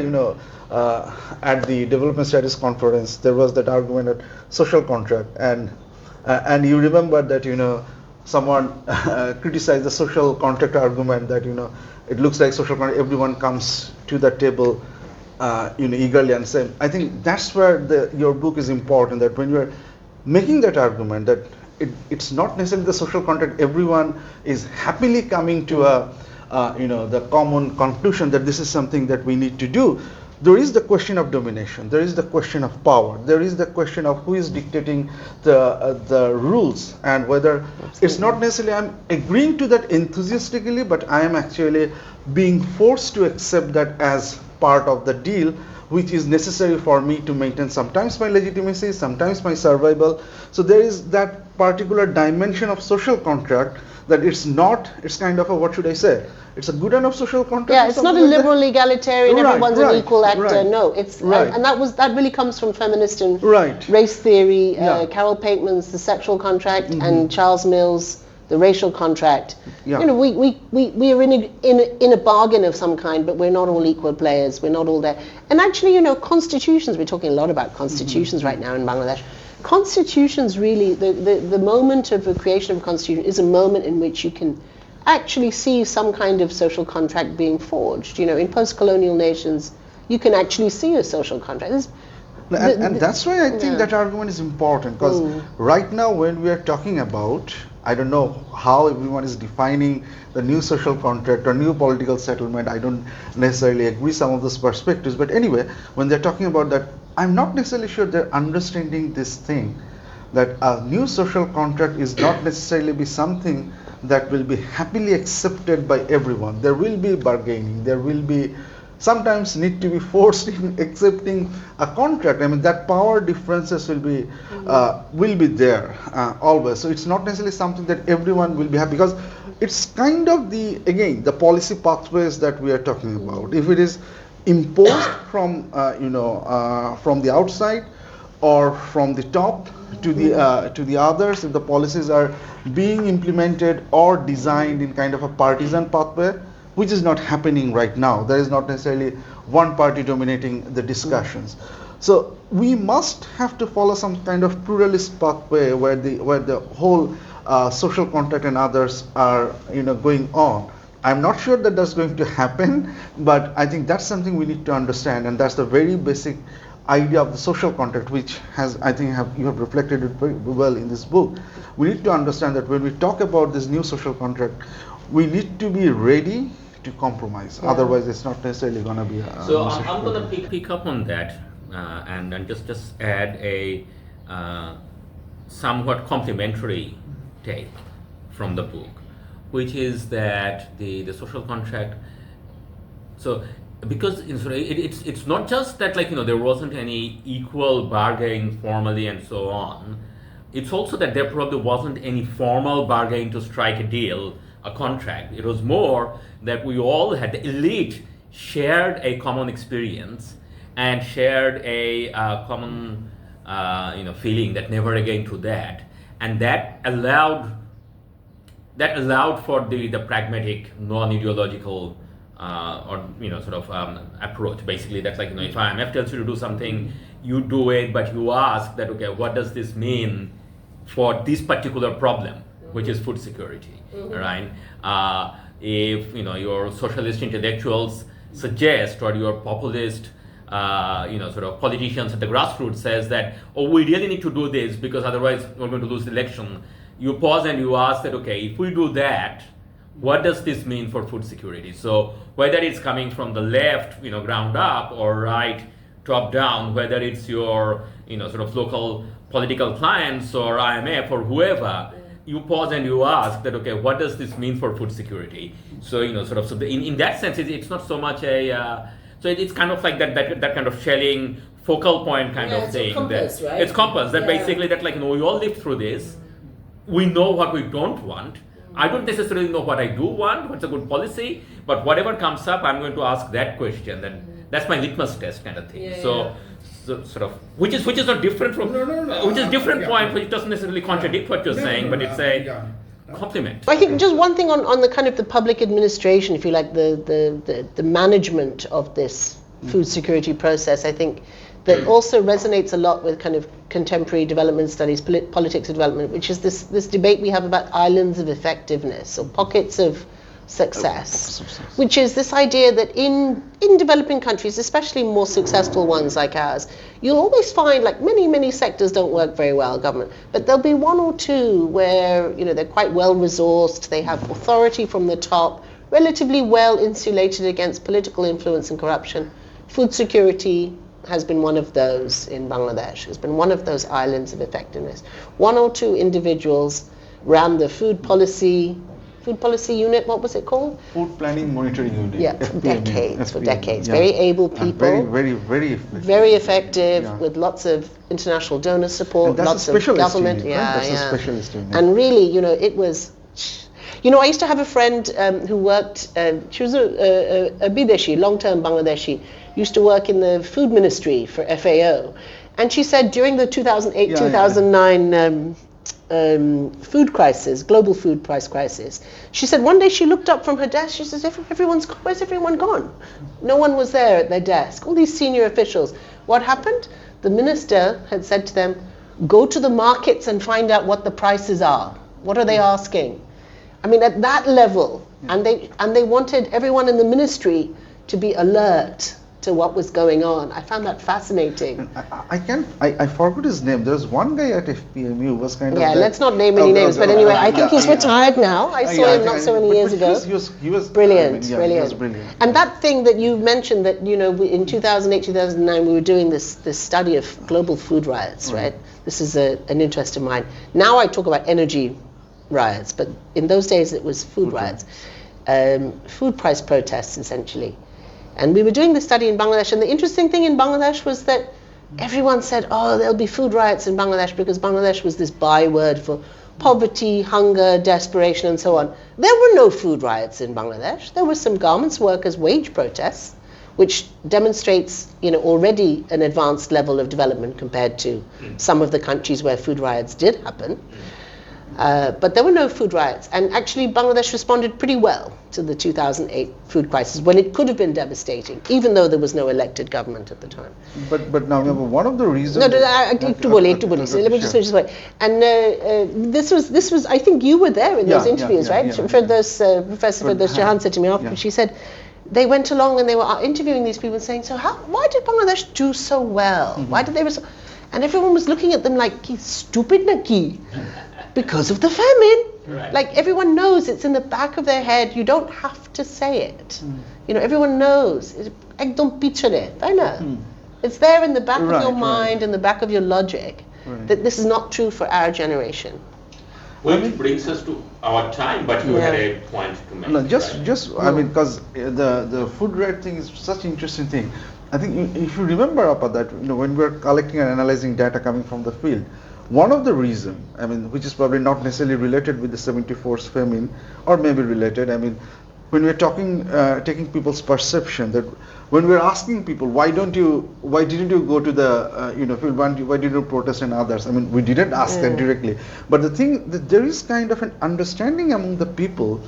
at the Development Studies Conference, there was that argument at social contract, and you remember that, someone criticized the social contract argument that, it looks like social contract, everyone comes to the table eagerly and say, I think that's where your book is important, that when you're making that argument that it's not necessarily the social contract, everyone is happily coming to the common conclusion that this is something that we need to do. There is the question of domination, there is the question of power, there is the question of who is dictating the rules, and whether it's not necessarily I'm agreeing to that enthusiastically, but I am actually being forced to accept that as part of the deal, which is necessary for me to maintain sometimes my legitimacy, sometimes my survival. So there is that particular dimension of social contract that it's kind of a, what should I say? It's a good enough social contract. Yeah, it's not a liberal egalitarian, everyone's an equal actor. No, it's and that really comes from feminist and race theory. Carol Pateman's The Sexual Contract and Charles Mills' The Racial Contract. We are in a bargain of some kind, but we're not all equal players. We're not all there. And actually, constitutions. We're talking a lot about constitutions right now in Bangladesh. Constitutions really, the moment of the creation of a constitution is a moment in which you can actually see some kind of social contract being forged. In post-colonial nations, you can actually see a social contract. And that's why I think that argument is important, because right now when we are talking about, I don't know how everyone is defining the new social contract or new political settlement. I don't necessarily agree some of those perspectives, but anyway, when they're talking about that, I'm not necessarily sure they're understanding this thing, that a new social contract is not necessarily be something that will be happily accepted by everyone. There will be bargaining, there will be sometimes need to be forced in accepting a contract. I mean, that power differences will be there always. So it's not necessarily something that everyone will be happy, because it's kind of the policy pathways that we are talking about. If it is imposed from the outside, or from the top to the others, if the policies are being implemented or designed in kind of a partisan pathway, which is not happening right now. There is not necessarily one party dominating the discussions. So we must have to follow some kind of pluralist pathway where the whole social contract and others are going on. I'm not sure that that's going to happen, but I think that's something we need to understand, and that's the very basic idea of the social contract, which has, I think, you have reflected it very well in this book. We need to understand that when we talk about this new social contract, we need to be ready to compromise. Yeah. Otherwise, it's not necessarily going to be a So I'm going to pick up on that and just add a somewhat complementary take from the book, which is that the social contract. So because it's not just that there wasn't any equal bargaining formally and so on. It's also that there probably wasn't any formal bargaining to strike a deal, a contract. It was more that we all had, the elite shared a common experience and shared a common feeling that never again to that, and that allowed for the pragmatic, non-ideological approach. Basically, that's if IMF tells you to do something, you do it, but you ask that, okay, what does this mean for this particular problem, which is food security, right? If your socialist intellectuals suggest, or your populist politicians at the grassroots says that, oh, we really need to do this because otherwise we're going to lose the election, you pause and you ask that, okay, if we do that, what does this mean for food security? So whether it's coming from the left, ground up, or right, top down, whether it's your, local political clients or IMF or whoever, you pause and you ask that, okay, what does this mean for food security? So, in that sense, it's not so much a, so it's kind of like that kind of Schelling focal point kind of thing. Compass, right? It's compass, that basically that we all live through this. We know what we don't want. I don't necessarily know what I do want, what's a good policy, but whatever comes up, I'm going to ask that question. That's my litmus test kind of thing. So which is not different from which is different point, which doesn't necessarily contradict what you're saying, but it's a compliment. I think just one thing on the kind of the public administration, if you like, the management of this food security process, I think that also resonates a lot with kind of contemporary development studies, politics of development, which is this debate we have about islands of effectiveness or pockets of success, which is this idea that in developing countries, especially more successful ones like ours, you'll always find many sectors don't work very well, government, but there'll be one or two where they're quite well resourced, they have authority from the top, relatively well insulated against political influence and corruption. Food security has been one of those in Bangladesh, has been one of those islands of effectiveness. One or two individuals ran the food policy unit, what was it called? Food Planning Monitoring Unit. Yeah, for decades. Yeah. Very able people. Very effective, with lots of international donor support, lots of government. Unit, right? That's a specialist unit. And really, it was. I used to have a friend who worked. She was a Bideshi, long-term Bangladeshi, used to work in the food ministry for FAO, and she said during the 2008-2009 food crisis, global food price crisis, she said one day she looked up from her desk, she says, where's everyone gone? No one was there at their desk, all these senior officials. What happened? The minister had said to them, go to the markets and find out what the prices are. What are they asking? I mean, at that level, and they wanted everyone in the ministry to be alert to what was going on. I found that fascinating. I forgot his name. There's one guy at FPMU who was kind of. Yeah, let's not name any names, but anyway, I think he's retired now. I saw him not so many years ago. He was brilliant. He was brilliant. And that thing that you mentioned, that in 2008, 2009, we were doing this study of global food riots, right? This is an interest of mine. Now I talk about energy riots, but in those days it was food riots, food price protests essentially. And we were doing the study in Bangladesh, and the interesting thing in Bangladesh was that everyone said, oh, there'll be food riots in Bangladesh, because Bangladesh was this byword for poverty, hunger, desperation, and so on. There were no food riots in Bangladesh. There were some garments workers' wage protests, which demonstrates, already an advanced level of development compared to some of the countries where food riots did happen. But there were no food riots, and actually Bangladesh responded pretty well to the 2008 food crisis when it could have been devastating, even though there was no elected government at the time. But now remember, one of the reasons. একটু বলি, let me just finish this way. And this was I think you were there in those interviews, right? Firdaus, Professor Firdaus Jahan said to me after, she said they went along and they were interviewing these people and saying, so why did Bangladesh do so well? Why did they and everyone was looking at them like, he's stupid naki. Because of the famine. Right. Like everyone knows, it's in the back of their head. You don't have to say it. Everyone knows. Ekdom pichare, তাই না? It's there in the back of your mind, in the back of your logic, that this is not true for our generation. Which brings us to our time, but you had a point to make. No, I mean, because the food rate thing is such an interesting thing. I think if you remember about that, when we're collecting and analyzing data coming from the field, one of the reason, which is probably not necessarily related with the 74 famine, or maybe related, when we're taking people's perception, that when we're asking people, why didn't you go to the field, why did you protest and others? We didn't ask them directly, but the thing that there is kind of an understanding among the people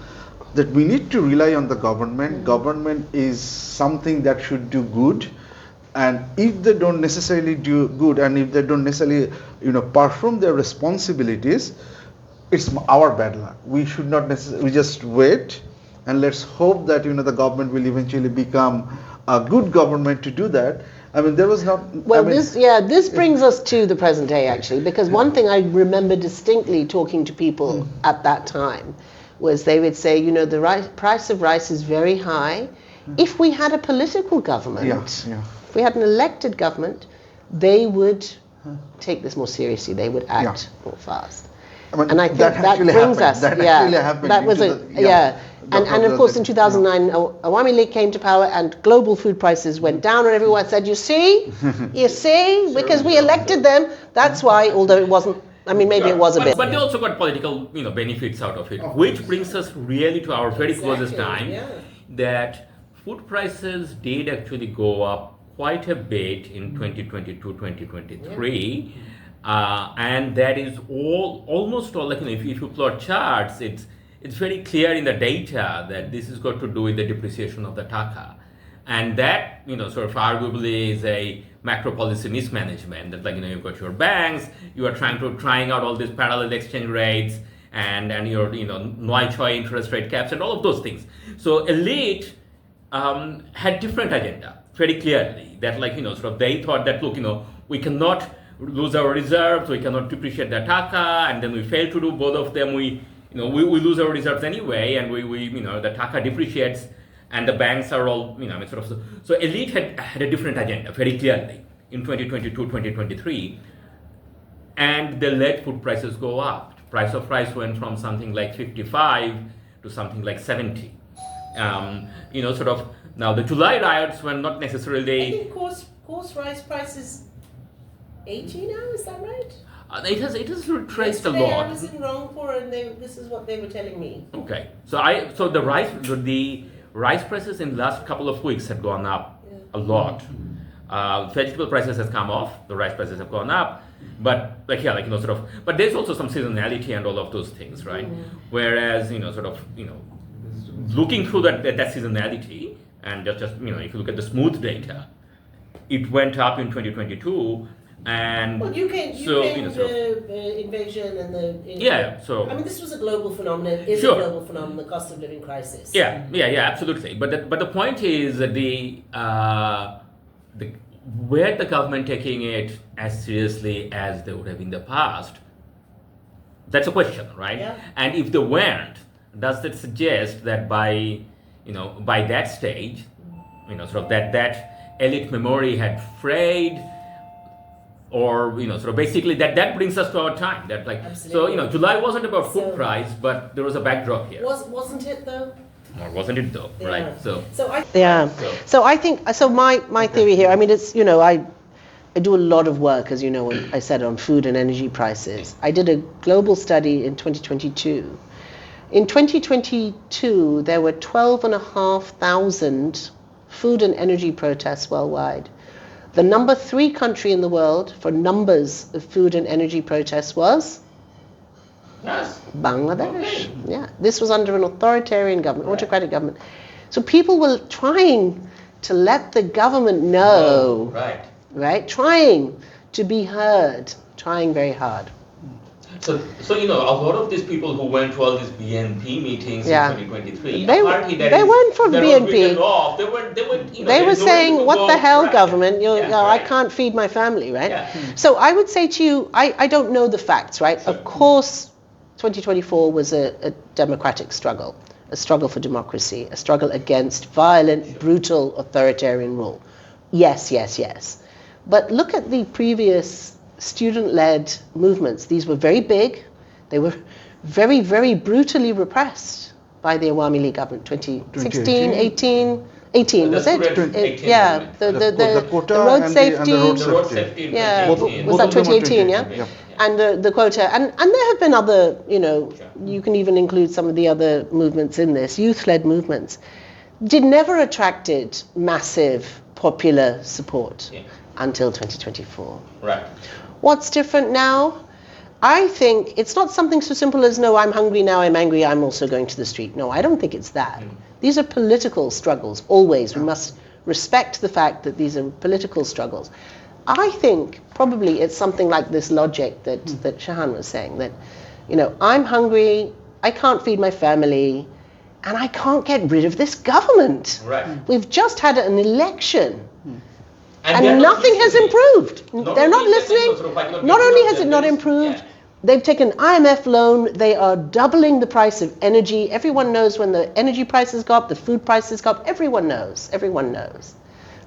that we need to rely on the government. Government is something that should do good. And if they don't necessarily do good, and if they don't necessarily, perform their responsibilities, it's our bad luck. We should not necessarily. We just wait, and let's hope that the government will eventually become a good government to do that. There was not. Well, this brings us to the present day actually, because one thing I remember distinctly talking to people at that time was they would say, the price of rice is very high. If we had a political government. If we had an elected government, they would take this more seriously. They would act more fast. And I think that brings us. That was and of course in 2009, Awami League came to power, and global food prices went down, and everyone said, "You see, because we elected them. That's why." Although it wasn't. Maybe it was a bit. But they also got political, benefits out of it, which brings us really to our very closest time. That food prices did actually go up quite a bit in 2022, 2023, and that is almost all. If you plot charts, it's very clear in the data that this is got to do with the depreciation of the taka, and that sort of arguably is a macro policy mismanagement. That you've got your banks, you are trying out all these parallel exchange rates, and your Noi Choi interest rate caps and all of those things. So elite had different agenda. Very clearly, that they thought that we cannot lose our reserves, we cannot depreciate the taka, and then we fail to do both of them. We lose our reserves anyway, and we the taka depreciates, and the banks are all so elite had a different agenda very clearly in 2022, 2023, and they let food prices go up. Price of rice went from something like 55 to something like 70. Now the July riots were not necessarily. I think coarse rice price is 80 now. Is that right? It has retraced a Yesterday lot. I was in Rangpur, and this is what they were telling me. Okay, so the rice prices in the last couple of weeks had gone up a lot. Vegetable prices has come off. The rice prices have gone up, but but there's also some seasonality and all of those things, right? Whereas looking through that seasonality. And just if you look at the smooth data, it went up in 2022, and you came the invasion and the this was a global phenomenon. Is a global phenomenon, the cost of living crisis. Absolutely. But the point is that were the government taking it as seriously as they would have in the past? That's a question, right? And if they weren't, does that suggest that by that stage, that elite memory had frayed, or basically that brings us to our time. That Absolutely. July wasn't about food price, but there was a backdrop here. Wasn't it though? Or wasn't it though? Right. So I think my theory here. It's I do a lot of work, as you know, I said, on food and energy prices. I did a global study in 2022. In 2022, there were 12,500 food and energy protests worldwide. The number 3 country in the world for numbers of food and energy protests was Bangladesh. Okay. Yeah, this was under an authoritarian government, autocratic government. So people were trying to let the government know, right? Trying to be heard, trying very hard. So a lot of these people who went to all these BNP meetings in 2023, they weren't for BNP. They were saying, "What the hell, government? I can't feed my family, right?" Yeah. So I would say to you, I don't know the facts, right? Of course, 2024 was a democratic struggle, a struggle for democracy, a struggle against violent, brutal, authoritarian rule. Yes. But look at the previous student-led movements. These were very big. They were very, very brutally repressed by the Awami League government. 2016, 18 was it? 2018. Yeah, the road safety. The road safety. Yeah, was that 2018? Yeah. And the quota, and there have been other, you can even include some of the other movements in this, youth-led movements, never attracted massive popular support until 2024. Right. What's different now? I think it's not something so simple as, no, I'm hungry, now I'm angry, I'm also going to the street. No, I don't think it's that. These are political struggles, always. We must respect the fact that these are political struggles. I think probably it's something like this logic that Shahan was saying, that, I'm hungry, I can't feed my family, and I can't get rid of this government. Right. We've just had an election. And nothing has improved. They're not listening. Not only has it not improved, they've taken IMF loan. They are doubling the price of energy. Everyone knows when the energy prices go up, the food prices go up. Everyone knows.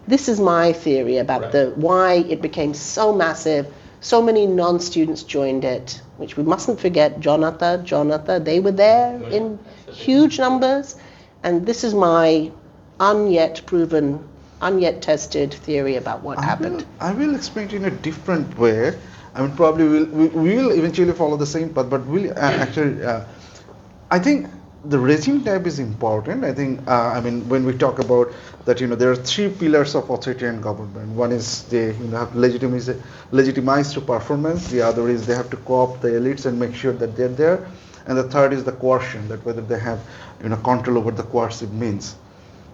This is my theory about why it became so massive. So many non-students joined it, which we mustn't forget. Jonathan, they were there in huge numbers. And this is my unyet proven, unyet tested theory about what happened. I will explain it in a different way. I mean, probably we will eventually follow the same path, but we'll I think the regime type is important. I think, when we talk about that, there are 3 pillars of authoritarian government. One is they have legitimized to performance. The other is they have to co-opt the elites and make sure that they're there. And the third is the coercion, that whether they have control over the coercive means.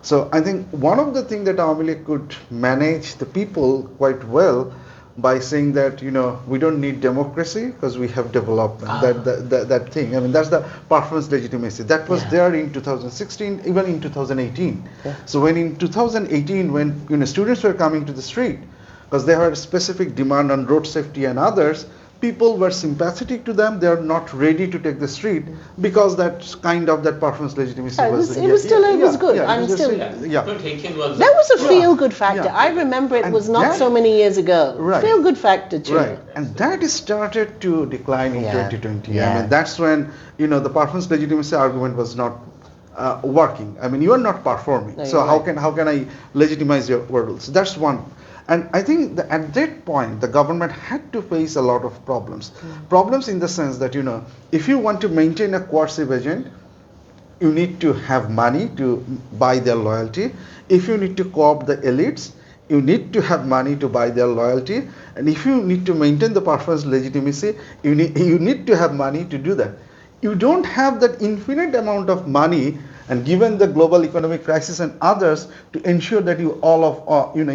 So I think one of the things that Awami League could manage the people quite well by saying that we don't need democracy because we have development. That thing. I mean, that's the performance legitimacy that was there in 2016, even in 2018. Yeah. So when in 2018, when students were coming to the street because they had a specific demand on road safety and others, people were sympathetic to them. They are not ready to take the street because that performance legitimacy was. It was good. That was a feel-good factor. Yeah. I remember it was not so many years ago. Right. Feel-good factor too. Right. And that started to decline in 2020. Yeah. I mean, that's when the performance legitimacy argument was not working. I mean, you are not performing. So how can I legitimize your rules? That's one. And I think that at that point, the government had to face a lot of problems. Problems in the sense that, if you want to maintain a coercive agent, you need to have money to buy their loyalty. If you need to co-opt the elites, you need to have money to buy their loyalty. And if you need to maintain the performance legitimacy, you need to have money to do that. You don't have that infinite amount of money, and given the global economic crisis and others, to ensure that you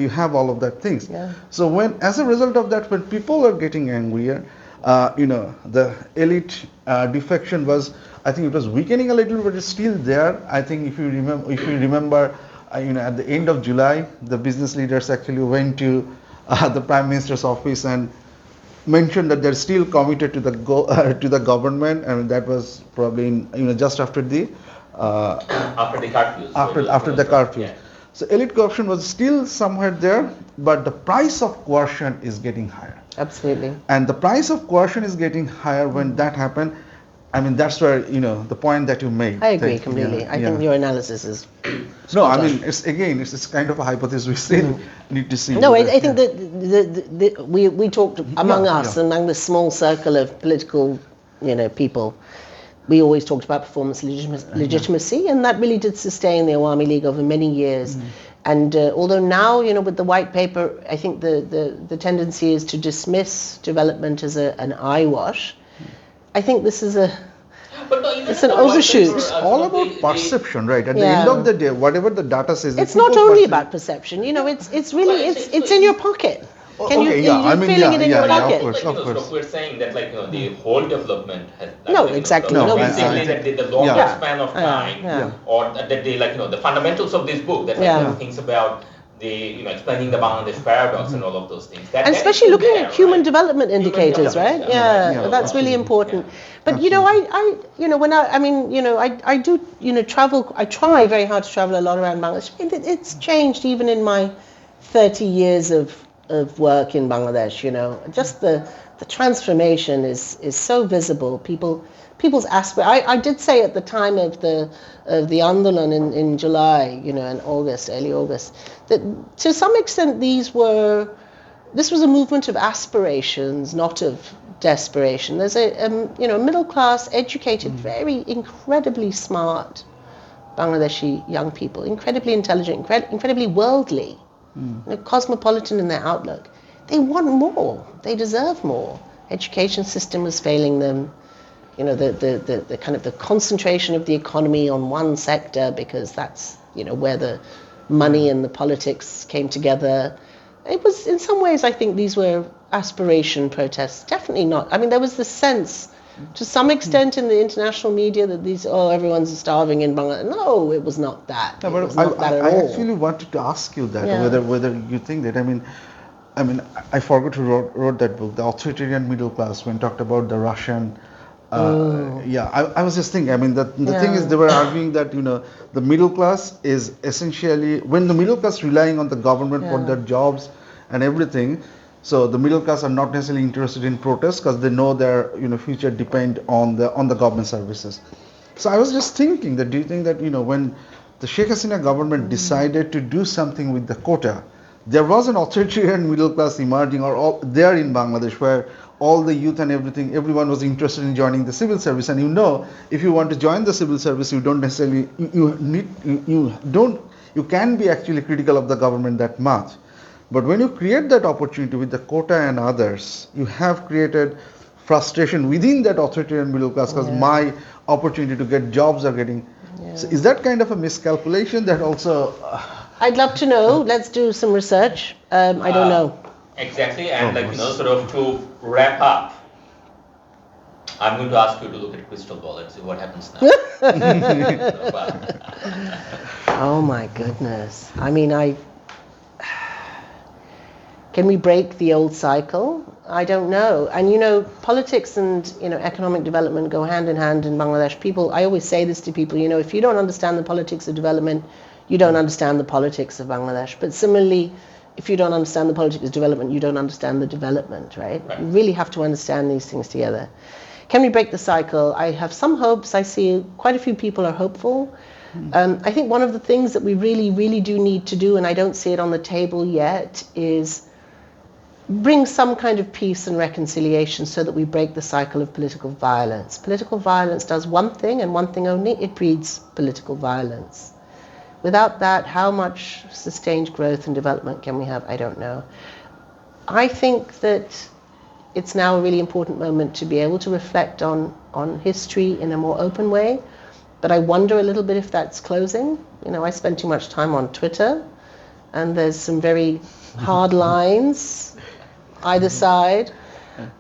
have all of that things. Yeah. So as a result of that, when people are getting angrier, the elite defection was, I think it was weakening a little, but it's still there. I think if you remember, at the end of July, the business leaders actually went to the Prime Minister's office and mentioned that they're still committed to the government, and that was probably just after the after the curfew. After the curfew. Yeah. So elite coercion was still somewhere there, but the price of coercion is getting higher. Absolutely. And the price of coercion is getting higher when that happened. I mean, that's where, the point that you made. I agree completely. I think your analysis is... No, I mean, it's kind of a hypothesis we still need to see. No, I think that we talked among us, among the small circle of political, people. We always talked about performance legitimacy, and that really did sustain the Awami League over many years. And although now, with the white paper, I think the tendency is to dismiss development as an eyewash. I think this is it's an overshoot. It's all about perception, right? At the end of the day, whatever the data says, it's not only about perception. It's really it's in your pocket. You're feeling it in your pocket. Of course. We're saying that the whole development has exactly. basically that the longer span of time, or that the fundamentals of this book that thinks about the explaining the Bangladesh paradox and all of those things. And especially looking at human development indicators, right? Yeah, that's really important. But I do travel. I try very hard to travel a lot around Bangladesh. It's changed even in my 30 years of work in Bangladesh. Just the transformation is so visible. People's aspect. I did say at the time of the Andolan in July, in August, early August, that to some extent this was a movement of aspirations, not of desperation. There's a middle class, educated, very incredibly smart Bangladeshi young people, incredibly intelligent, incredibly worldly, cosmopolitan in their outlook. They want more. They deserve more. Education system was failing them. The kind of the concentration of the economy on one sector, because that's where the money and the politics came together. It was, in some ways, I think these were aspiration protests. Definitely not. I mean, there was the sense, to some extent, in the international media that everyone's starving in Bangladesh. No, it was not that. No, but I actually wanted to ask you that whether you think that. I mean, I forgot who wrote that book, The Authoritarian Middle Class, when talked about the Russian. I was just thinking. I mean, the thing is, they were arguing that the middle class is essentially, when the middle class relying on the government for their jobs and everything, so the middle class are not necessarily interested in protests because they know their future depend on the government services. So I was just thinking that, do you think that when the Sheikh Hasina government decided to do something with the quota, there was an authoritarian middle class emerging there in Bangladesh where all the youth and everyone was interested in joining the civil service. And if you want to join the civil service, you don't necessarily, you can be actually critical of the government that much. But when you create that opportunity with the quota and others, you have created frustration within that authoritarian middle class because my opportunity to get jobs are getting. So is that kind of a miscalculation that also? I'd love to know. Let's do some research. I don't know. Exactly, and sort of to wrap up, I'm going to ask you to look at a crystal ball and see what happens now. Oh my goodness. I mean, can we break the old cycle? I don't know. And politics and economic development go hand in hand in Bangladesh. I always say this to people, if you don't understand the politics of development, you don't understand the politics of Bangladesh. But similarly, if you don't understand the politics of development, you don't understand the development, right? You really have to understand these things together. Can we break the cycle? I have some hopes. I see quite a few people are hopeful. I think one of the things that we really, really do need to do, and I don't see it on the table yet, is bring some kind of peace and reconciliation so that we break the cycle of political violence. Political violence does one thing and one thing only: it breeds political violence. Without that, how much sustained growth and development can we have? I don't know. I think that it's now a really important moment to be able to reflect on history in a more open way. But I wonder a little bit if that's closing. I spend too much time on Twitter, and there's some very hard lines either side.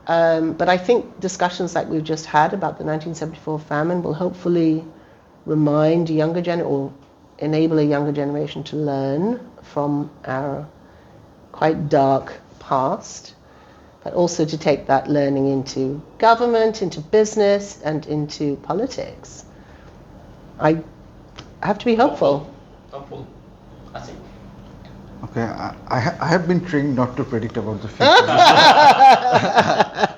But I think discussions like we've just had about the 1974 famine will hopefully remind or enable a younger generation to learn from our quite dark past, but also to take that learning into government, into business, and into politics. I have to be hopeful. Hopeful. I see. Okay, I have been trained not to predict about the future.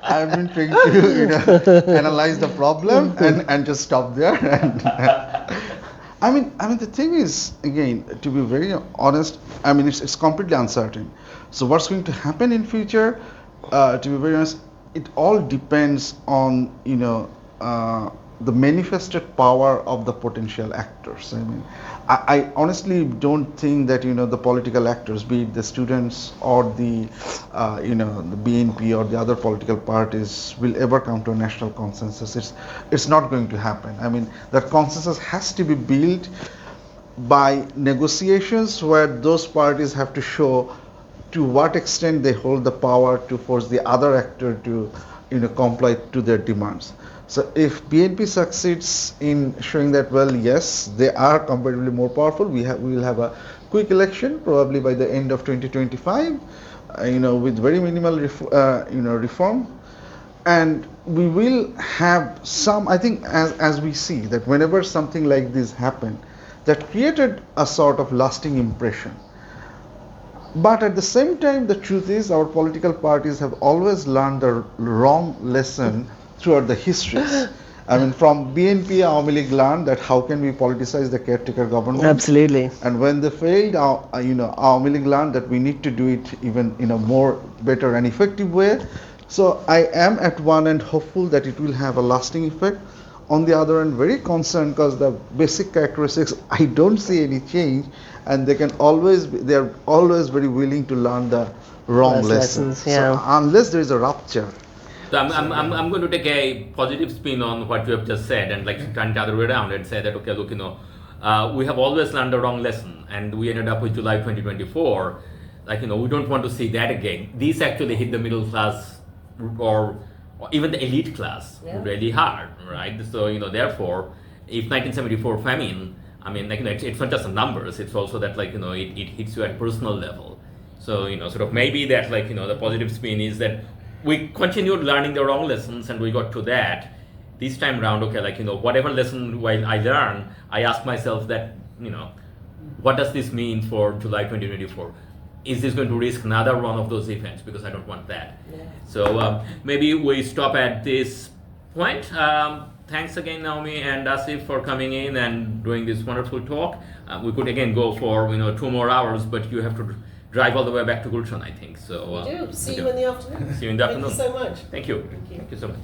I have been trained to analyze the problem and just stop there. I mean, the thing is, again, to be very honest, it's completely uncertain. So what's going to happen in future? To be very honest, it all depends on the manifested power of the potential actors. I mean, I honestly don't think that the political actors, be it the students or the the BNP or the other political parties, will ever come to a national consensus. It's not going to happen. I mean, that consensus has to be built by negotiations where those parties have to show to what extent they hold the power to force the other actor to comply to their demands. So if BNP succeeds in showing that, well, yes, they are comparatively more powerful, we will have a quick election probably by the end of 2025, with very minimal reform, and we will have some. I think as we see that whenever something like this happened, that created a sort of lasting impression. But at the same time, the truth is our political parties have always learned the wrong lesson throughout the histories. I mean, from BNP, Awami League learned that how can we politicize the caretaker government. Absolutely. And when they failed, Awami League learned that we need to do it even in a more better and effective way. So I am at one end hopeful that it will have a lasting effect. On the other end, very concerned because the basic characteristics, I don't see any change, and they are always very willing to learn the wrong lessons. Yeah. So unless there is a rupture. So I'm going to take a positive spin on what you have just said and turn the other way around and say that, okay, look, we have always learned the wrong lesson and we ended up with July 2024. We don't want to see that again. These actually hit the middle class or even the elite class really hard, right? So, therefore, if 1974 famine, I mean, it's not just the numbers, it's also that, it hits you at personal level. So, sort of maybe that, the positive spin is that we continued learning the wrong lessons and we got to that. This time round, okay, whatever lesson I learn, I ask myself that, what does this mean for July 2024? Is this going to risk another one of those events? Because I don't want that. Yeah. So maybe we stop at this point. Thanks again, Naomi and Asif, for coming in and doing this wonderful talk. We could again go for 2 more hours, but you have to drive all the way back to Gulshan, I think. So we do. See you in the afternoon. See you in the afternoon. Thank you so much. Thank you. Thank you. Thank you so much.